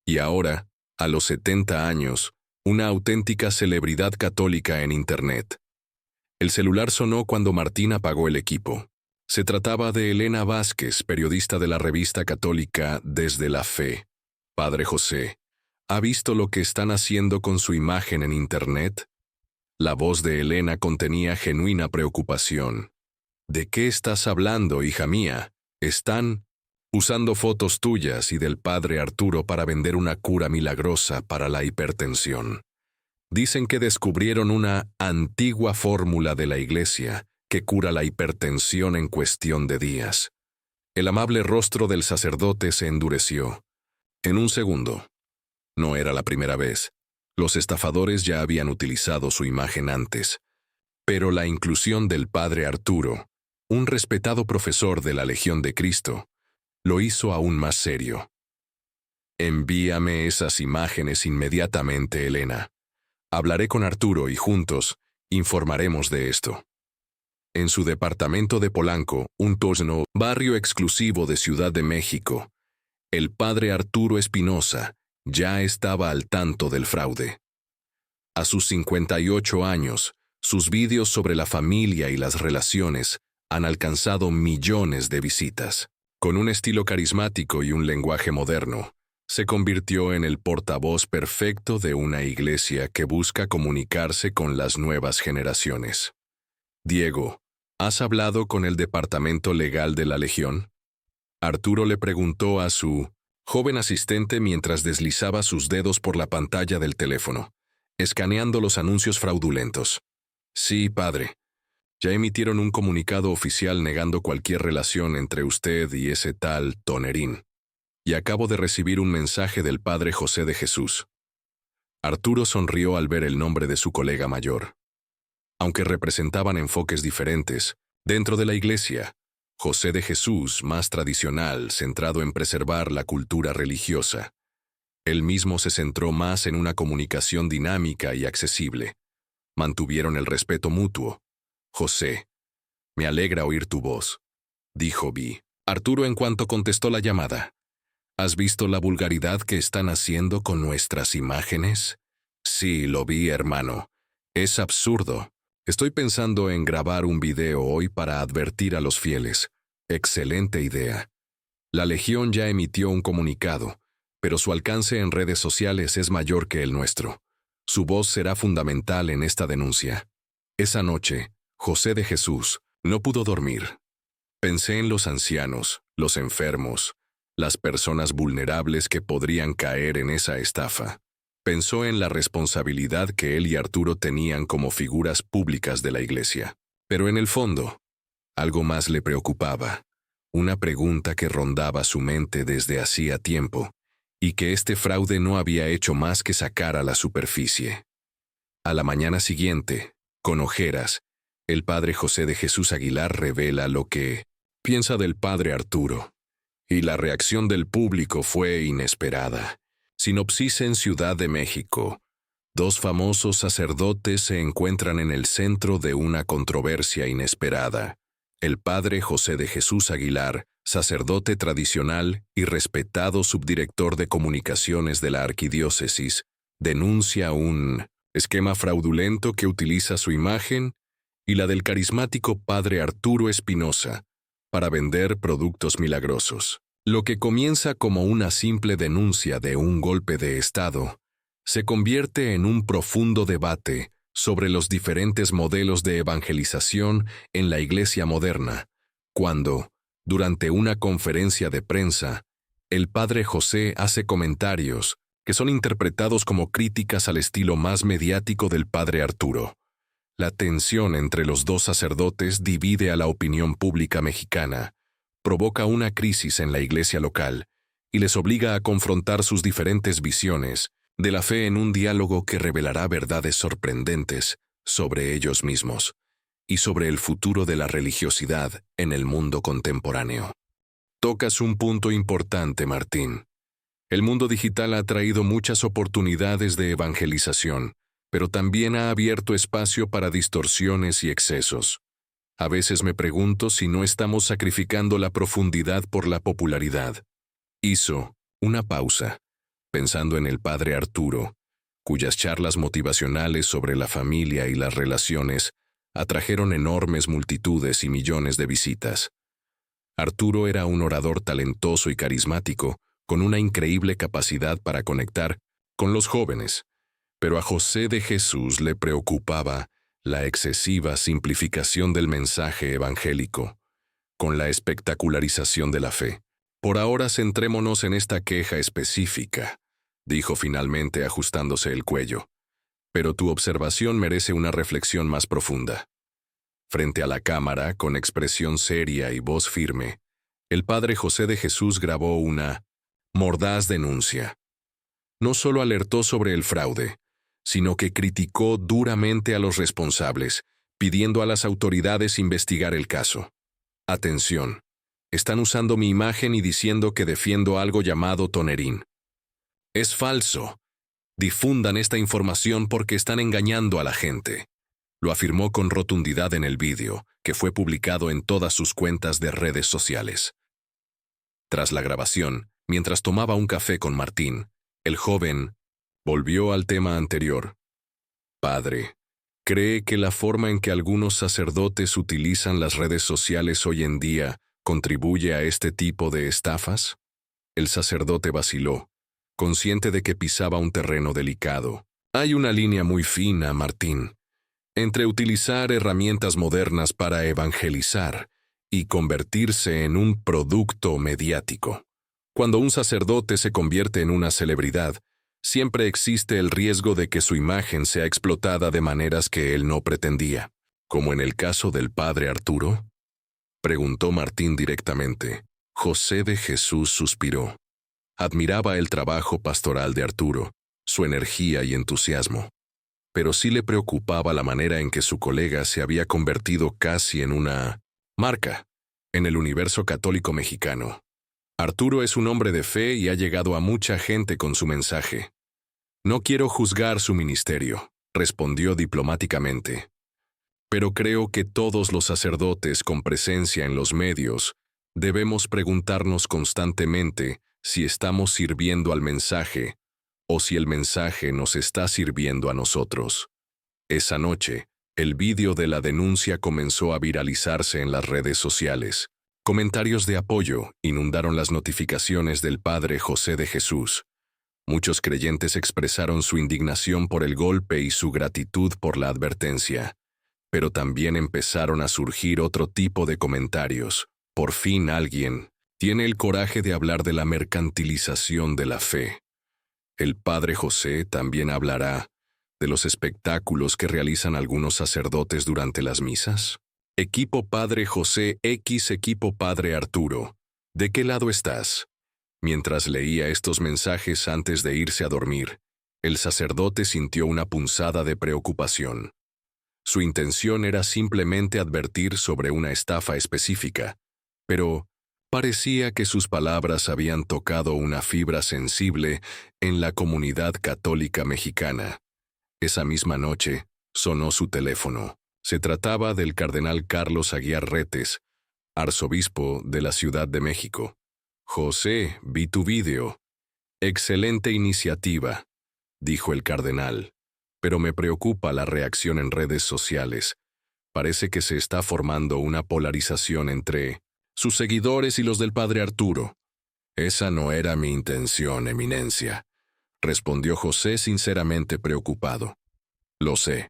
Y ahora, a los 70 años, una auténtica celebridad católica en Internet. El celular sonó cuando Martín apagó el equipo. Se trataba de Elena Vázquez, periodista de la revista católica Desde la Fe. Padre José, ¿ha visto lo que están haciendo con su imagen en Internet? La voz de Elena contenía genuina preocupación. ¿De qué estás hablando, hija mía? Están usando fotos tuyas y del padre Arturo para vender una cura milagrosa para la hipertensión. Dicen que descubrieron una antigua fórmula de la iglesia que cura la hipertensión en cuestión de días. El amable rostro del sacerdote se endureció. En un segundo. No era la primera vez. Los estafadores ya habían utilizado su imagen antes. Pero la inclusión del padre Arturo, un respetado profesor de la Legión de Cristo, lo hizo aún más serio. Envíame esas imágenes inmediatamente, Elena. Hablaré con Arturo y juntos informaremos de esto. En su departamento de Polanco, un tosno barrio exclusivo de Ciudad de México, el padre Arturo Espinosa ya estaba al tanto del fraude. A sus 58 años, sus vídeos sobre la familia y las relaciones han alcanzado millones de visitas. Con un estilo carismático y un lenguaje moderno, se convirtió en el portavoz perfecto de una iglesia que busca comunicarse con las nuevas generaciones. Diego, ¿has hablado con el departamento legal de la Legión? Arturo le preguntó a su joven asistente mientras deslizaba sus dedos por la pantalla del teléfono, escaneando los anuncios fraudulentos. Sí, padre. Ya emitieron un comunicado oficial negando cualquier relación entre usted y ese tal Tonerín. Y acabo de recibir un mensaje del padre José de Jesús. Arturo sonrió al ver el nombre de su colega mayor. Aunque representaban enfoques diferentes, dentro de la iglesia, José de Jesús, más tradicional, centrado en preservar la cultura religiosa. Él mismo se centró más en una comunicación dinámica y accesible. Mantuvieron el respeto mutuo. José, me alegra oír tu voz, dijo Vi. Arturo en cuanto contestó la llamada. ¿Has visto la vulgaridad que están haciendo con nuestras imágenes? Sí, lo vi, hermano. Es absurdo. Estoy pensando en grabar un video hoy para advertir a los fieles. Excelente idea. La Legión ya emitió un comunicado, pero su alcance en redes sociales es mayor que el nuestro. Su voz será fundamental en esta denuncia. Esa noche, José de Jesús no pudo dormir. Pensé en los ancianos, los enfermos, las personas vulnerables que podrían caer en esa estafa. Pensó en la responsabilidad que él y Arturo tenían como figuras públicas de la iglesia. Pero en el fondo, algo más le preocupaba. Una pregunta que rondaba su mente desde hacía tiempo, y que este fraude no había hecho más que sacar a la superficie. A la mañana siguiente, con ojeras, el padre José de Jesús Aguilar revela lo que piensa del padre Arturo. Y la reacción del público fue inesperada. Sinopsis en Ciudad de México. Dos famosos sacerdotes se encuentran en el centro de una controversia inesperada. El padre José de Jesús Aguilar, sacerdote tradicional y respetado subdirector de comunicaciones de la arquidiócesis, denuncia un esquema fraudulento que utiliza su imagen y la del carismático padre Arturo Espinosa para vender productos milagrosos. Lo que comienza como una simple denuncia de un golpe de Estado se convierte en un profundo debate sobre los diferentes modelos de evangelización en la iglesia moderna, cuando, durante una conferencia de prensa, el padre José hace comentarios que son interpretados como críticas al estilo más mediático del padre Arturo. La tensión entre los dos sacerdotes divide a la opinión pública mexicana, provoca una crisis en la iglesia local y les obliga a confrontar sus diferentes visiones de la fe en un diálogo que revelará verdades sorprendentes sobre ellos mismos y sobre el futuro de la religiosidad en el mundo contemporáneo. Tocas un punto importante, Martín. El mundo digital ha traído muchas oportunidades de evangelización, pero también ha abierto espacio para distorsiones y excesos. A veces me pregunto si no estamos sacrificando la profundidad por la popularidad. Hizo una pausa, pensando en el padre Arturo, cuyas charlas motivacionales sobre la familia y las relaciones atrajeron enormes multitudes y millones de visitas. Arturo era un orador talentoso y carismático, con una increíble capacidad para conectar con los jóvenes, pero a José de Jesús le preocupaba la excesiva simplificación del mensaje evangélico, con la espectacularización de la fe. Por ahora centrémonos en esta queja específica, dijo finalmente ajustándose el cuello. Pero tu observación merece una reflexión más profunda. Frente a la cámara, con expresión seria y voz firme, el padre José de Jesús grabó una mordaz denuncia. No solo alertó sobre el fraude, sino que criticó duramente a los responsables, pidiendo a las autoridades investigar el caso. Atención, están usando mi imagen y diciendo que defiendo algo llamado tonerín. Es falso. Difundan esta información porque están engañando a la gente. Lo afirmó con rotundidad en el vídeo, que fue publicado en todas sus cuentas de redes sociales. Tras la grabación, mientras tomaba un café con Martín, el joven volvió al tema anterior. Padre, ¿cree que la forma en que algunos sacerdotes utilizan las redes sociales hoy en día contribuye a este tipo de estafas? El sacerdote vaciló, consciente de que pisaba un terreno delicado. Hay una línea muy fina, Martín, entre utilizar herramientas modernas para evangelizar y convertirse en un producto mediático. Cuando un sacerdote se convierte en una celebridad, siempre existe el riesgo de que su imagen sea explotada de maneras que él no pretendía. ¿Como en el caso del padre Arturo?, preguntó Martín directamente. José de Jesús suspiró. Admiraba el trabajo pastoral de Arturo, su energía y entusiasmo, pero sí le preocupaba la manera en que su colega se había convertido casi en una marca en el universo católico mexicano. Arturo es un hombre de fe y ha llegado a mucha gente con su mensaje. No quiero juzgar su ministerio, respondió diplomáticamente. Pero creo que todos los sacerdotes con presencia en los medios debemos preguntarnos constantemente si estamos sirviendo al mensaje o si el mensaje nos está sirviendo a nosotros. Esa noche, el vídeo de la denuncia comenzó a viralizarse en las redes sociales. Comentarios de apoyo inundaron las notificaciones del padre José de Jesús. Muchos creyentes expresaron su indignación por el golpe y su gratitud por la advertencia. Pero también empezaron a surgir otro tipo de comentarios. Por fin alguien tiene el coraje de hablar de la mercantilización de la fe. El padre José también hablará de los espectáculos que realizan algunos sacerdotes durante las misas. Equipo Padre José x Equipo Padre Arturo, ¿de qué lado estás? Mientras leía estos mensajes antes de irse a dormir, el sacerdote sintió una punzada de preocupación. Su intención era simplemente advertir sobre una estafa específica, pero parecía que sus palabras habían tocado una fibra sensible en la comunidad católica mexicana. Esa misma noche, sonó su teléfono. Se trataba del cardenal Carlos Aguiar Retes, arzobispo de la Ciudad de México. José, vi tu vídeo. Excelente iniciativa, dijo el cardenal, pero me preocupa la reacción en redes sociales. Parece que se está formando una polarización entre sus seguidores y los del padre Arturo. Esa no era mi intención, Eminencia, respondió José sinceramente preocupado. Lo sé,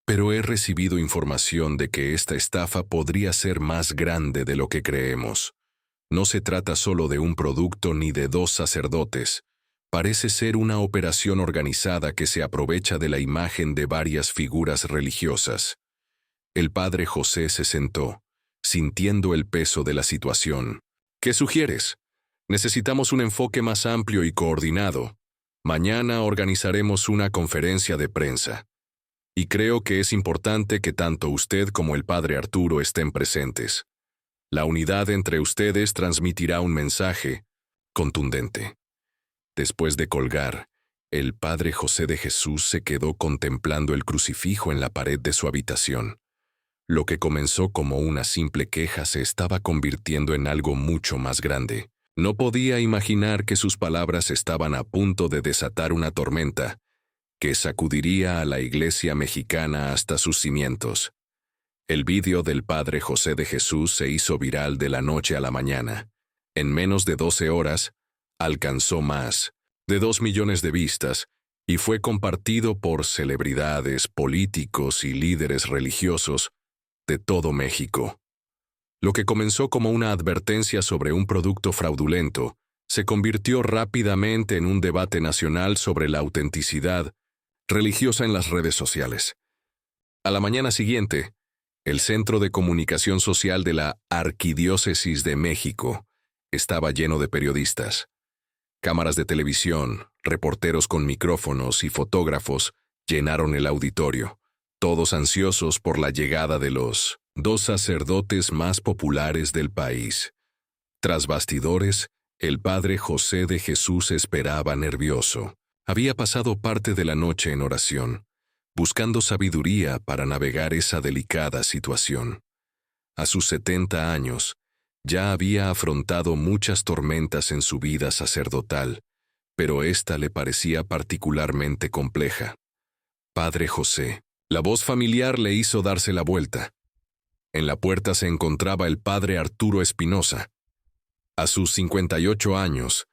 pero he recibido información de que esta estafa podría ser más grande de lo que creemos. No se trata solo de un producto ni de dos sacerdotes. Parece ser una operación organizada que se aprovecha de la imagen de varias figuras religiosas. El padre José se sentó, sintiendo el peso de la situación. ¿Qué sugieres? Necesitamos un enfoque más amplio y coordinado. Mañana organizaremos una conferencia de prensa. Y creo que es importante que tanto usted como el padre Arturo estén presentes. La unidad entre ustedes transmitirá un mensaje contundente. Después de colgar, el padre José de Jesús se quedó contemplando el crucifijo en la pared de su habitación. Lo que comenzó como una simple queja se estaba convirtiendo en algo mucho más grande. No podía imaginar que sus palabras estaban a punto de desatar una tormenta que sacudiría a la Iglesia mexicana hasta sus cimientos. El vídeo del padre José de Jesús se hizo viral de la noche a la mañana. En menos de 12 horas, alcanzó más de 2 millones de vistas y fue compartido por celebridades, políticos y líderes religiosos de todo México. Lo que comenzó como una advertencia sobre un producto fraudulento se convirtió rápidamente en un debate nacional sobre la autenticidad religiosa en las redes sociales. A la mañana siguiente, el Centro de Comunicación Social de la Arquidiócesis de México estaba lleno de periodistas. Cámaras de televisión, reporteros con micrófonos y fotógrafos llenaron el auditorio, todos ansiosos por la llegada de los 2 sacerdotes más populares del país. Tras bastidores, el padre José de Jesús esperaba nervioso. Había pasado parte de la noche en oración, buscando sabiduría para navegar esa delicada situación. A sus 70 años, ya había afrontado muchas tormentas en su vida sacerdotal, pero esta le parecía particularmente compleja. Padre José. La voz familiar le hizo darse la vuelta. En la puerta se encontraba el padre Arturo Espinosa. A sus 58 años,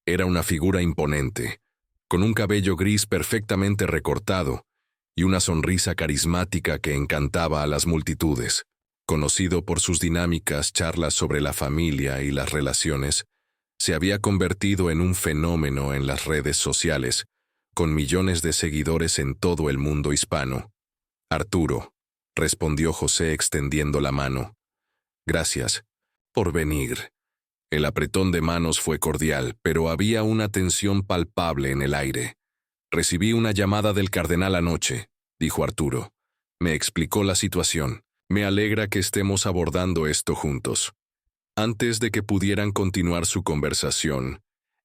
era una figura imponente, con un cabello gris perfectamente recortado y una sonrisa carismática que encantaba a las multitudes. Conocido por sus dinámicas charlas sobre la familia y las relaciones, se había convertido en un fenómeno en las redes sociales, con millones de seguidores en todo el mundo hispano. Arturo, respondió José extendiendo la mano. Gracias por venir. El apretón de manos fue cordial, pero había una tensión palpable en el aire. Recibí una llamada del cardenal anoche, dijo Arturo. Me explicó la situación. Me alegra que estemos abordando esto juntos. Antes de que pudieran continuar su conversación,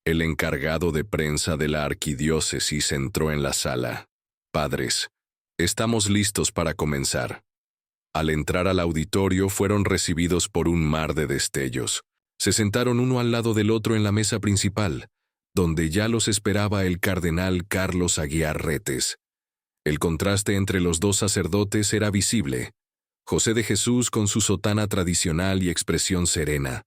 el encargado de prensa de la arquidiócesis entró en la sala. Padres, estamos listos para comenzar. Al entrar al auditorio fueron recibidos por un mar de destellos. Se sentaron uno al lado del otro en la mesa principal, donde ya los esperaba el cardenal Carlos Aguiar Retes. El contraste entre los 2 sacerdotes era visible. José de Jesús con su sotana tradicional y expresión serena.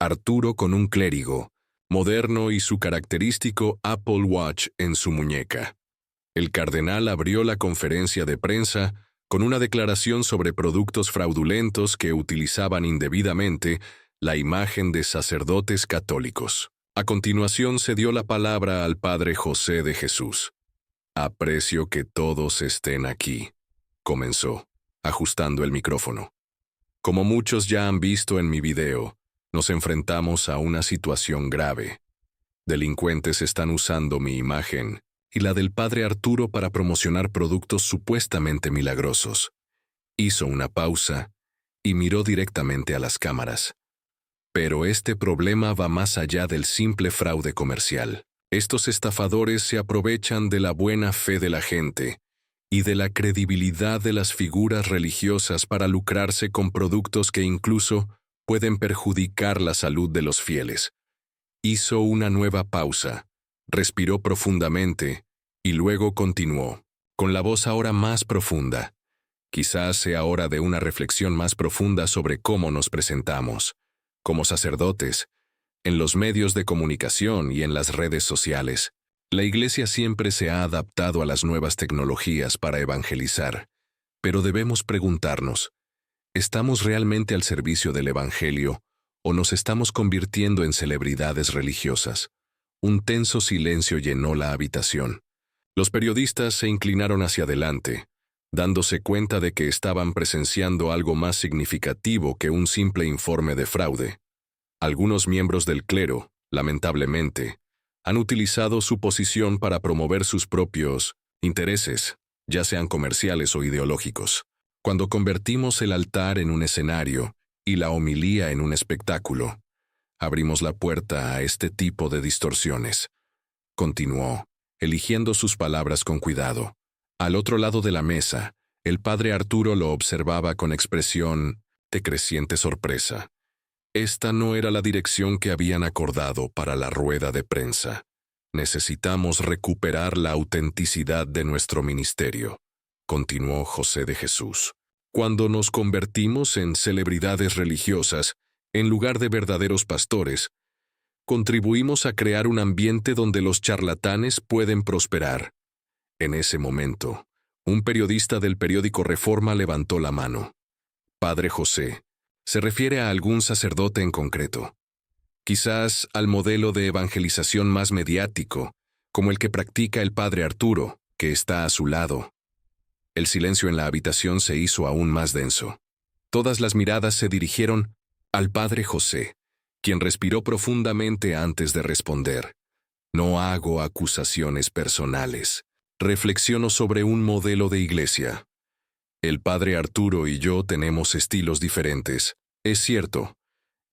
Arturo con un clérigo, moderno y su característico Apple Watch en su muñeca. El cardenal abrió la conferencia de prensa con una declaración sobre productos fraudulentos que utilizaban indebidamente la imagen de sacerdotes católicos. A continuación se dio la palabra al padre José de Jesús. Aprecio que todos estén aquí, comenzó, ajustando el micrófono. Como muchos ya han visto en mi video, nos enfrentamos a una situación grave. Delincuentes están usando mi imagen y la del padre Arturo para promocionar productos supuestamente milagrosos. Hizo una pausa y miró directamente a las cámaras. Pero este problema va más allá del simple fraude comercial. Estos estafadores se aprovechan de la buena fe de la gente y de la credibilidad de las figuras religiosas para lucrarse con productos que incluso pueden perjudicar la salud de los fieles. Hizo una nueva pausa, respiró profundamente y luego continuó, con la voz ahora más profunda. Quizás sea hora de una reflexión más profunda sobre cómo nos presentamos, como sacerdotes, en los medios de comunicación y en las redes sociales. La Iglesia siempre se ha adaptado a las nuevas tecnologías para evangelizar, pero debemos preguntarnos, ¿estamos realmente al servicio del Evangelio o nos estamos convirtiendo en celebridades religiosas? Un tenso silencio llenó la habitación. Los periodistas se inclinaron hacia adelante, dándose cuenta de que estaban presenciando algo más significativo que un simple informe de fraude. Algunos miembros del clero, lamentablemente, han utilizado su posición para promover sus propios intereses, ya sean comerciales o ideológicos. Cuando convertimos el altar en un escenario y la homilía en un espectáculo, abrimos la puerta a este tipo de distorsiones. Continuó, eligiendo sus palabras con cuidado. Al otro lado de la mesa, el padre Arturo lo observaba con expresión de creciente sorpresa. Esta no era la dirección que habían acordado para la rueda de prensa. Necesitamos recuperar la autenticidad de nuestro ministerio, continuó José de Jesús. Cuando nos convertimos en celebridades religiosas, en lugar de verdaderos pastores, contribuimos a crear un ambiente donde los charlatanes pueden prosperar. En ese momento, un periodista del periódico Reforma levantó la mano. Padre José, ¿se refiere a algún sacerdote en concreto? Quizás al modelo de evangelización más mediático, como el que practica el padre Arturo, que está a su lado. El silencio en la habitación se hizo aún más denso. Todas las miradas se dirigieron al padre José, quien respiró profundamente antes de responder. No hago acusaciones personales. Reflexiono sobre un modelo de iglesia. El padre Arturo y yo tenemos estilos diferentes. Es cierto,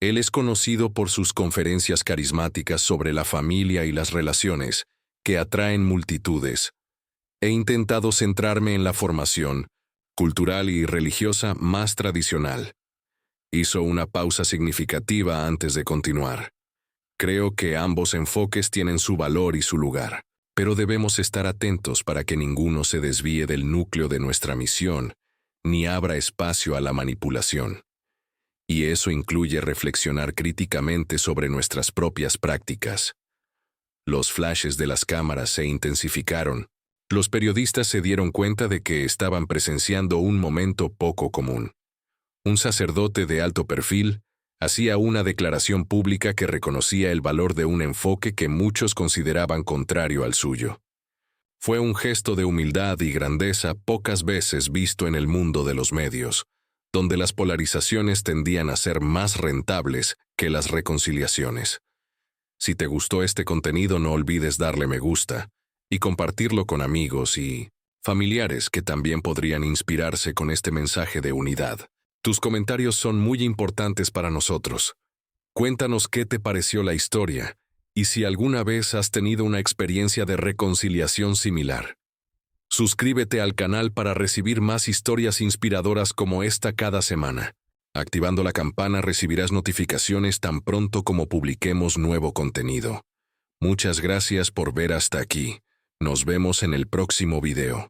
él es conocido por sus conferencias carismáticas sobre la familia y las relaciones, que atraen multitudes. He intentado centrarme en la formación, cultural y religiosa más tradicional. Hizo una pausa significativa antes de continuar. Creo que ambos enfoques tienen su valor y su lugar, pero debemos estar atentos para que ninguno se desvíe del núcleo de nuestra misión, ni abra espacio a la manipulación. Y eso incluye reflexionar críticamente sobre nuestras propias prácticas. Los flashes de las cámaras se intensificaron. Los periodistas se dieron cuenta de que estaban presenciando un momento poco común. Un sacerdote de alto perfil hacía una declaración pública que reconocía el valor de un enfoque que muchos consideraban contrario al suyo. Fue un gesto de humildad y grandeza pocas veces visto en el mundo de los medios, donde las polarizaciones tendían a ser más rentables que las reconciliaciones. Si te gustó este contenido, no olvides darle me gusta y compartirlo con amigos y familiares que también podrían inspirarse con este mensaje de unidad. Tus comentarios son muy importantes para nosotros. Cuéntanos qué te pareció la historia y si alguna vez has tenido una experiencia de reconciliación similar. Suscríbete al canal para recibir más historias inspiradoras como esta cada semana. Activando la campana recibirás notificaciones tan pronto como publiquemos nuevo contenido. Muchas gracias por ver hasta aquí. Nos vemos en el próximo video.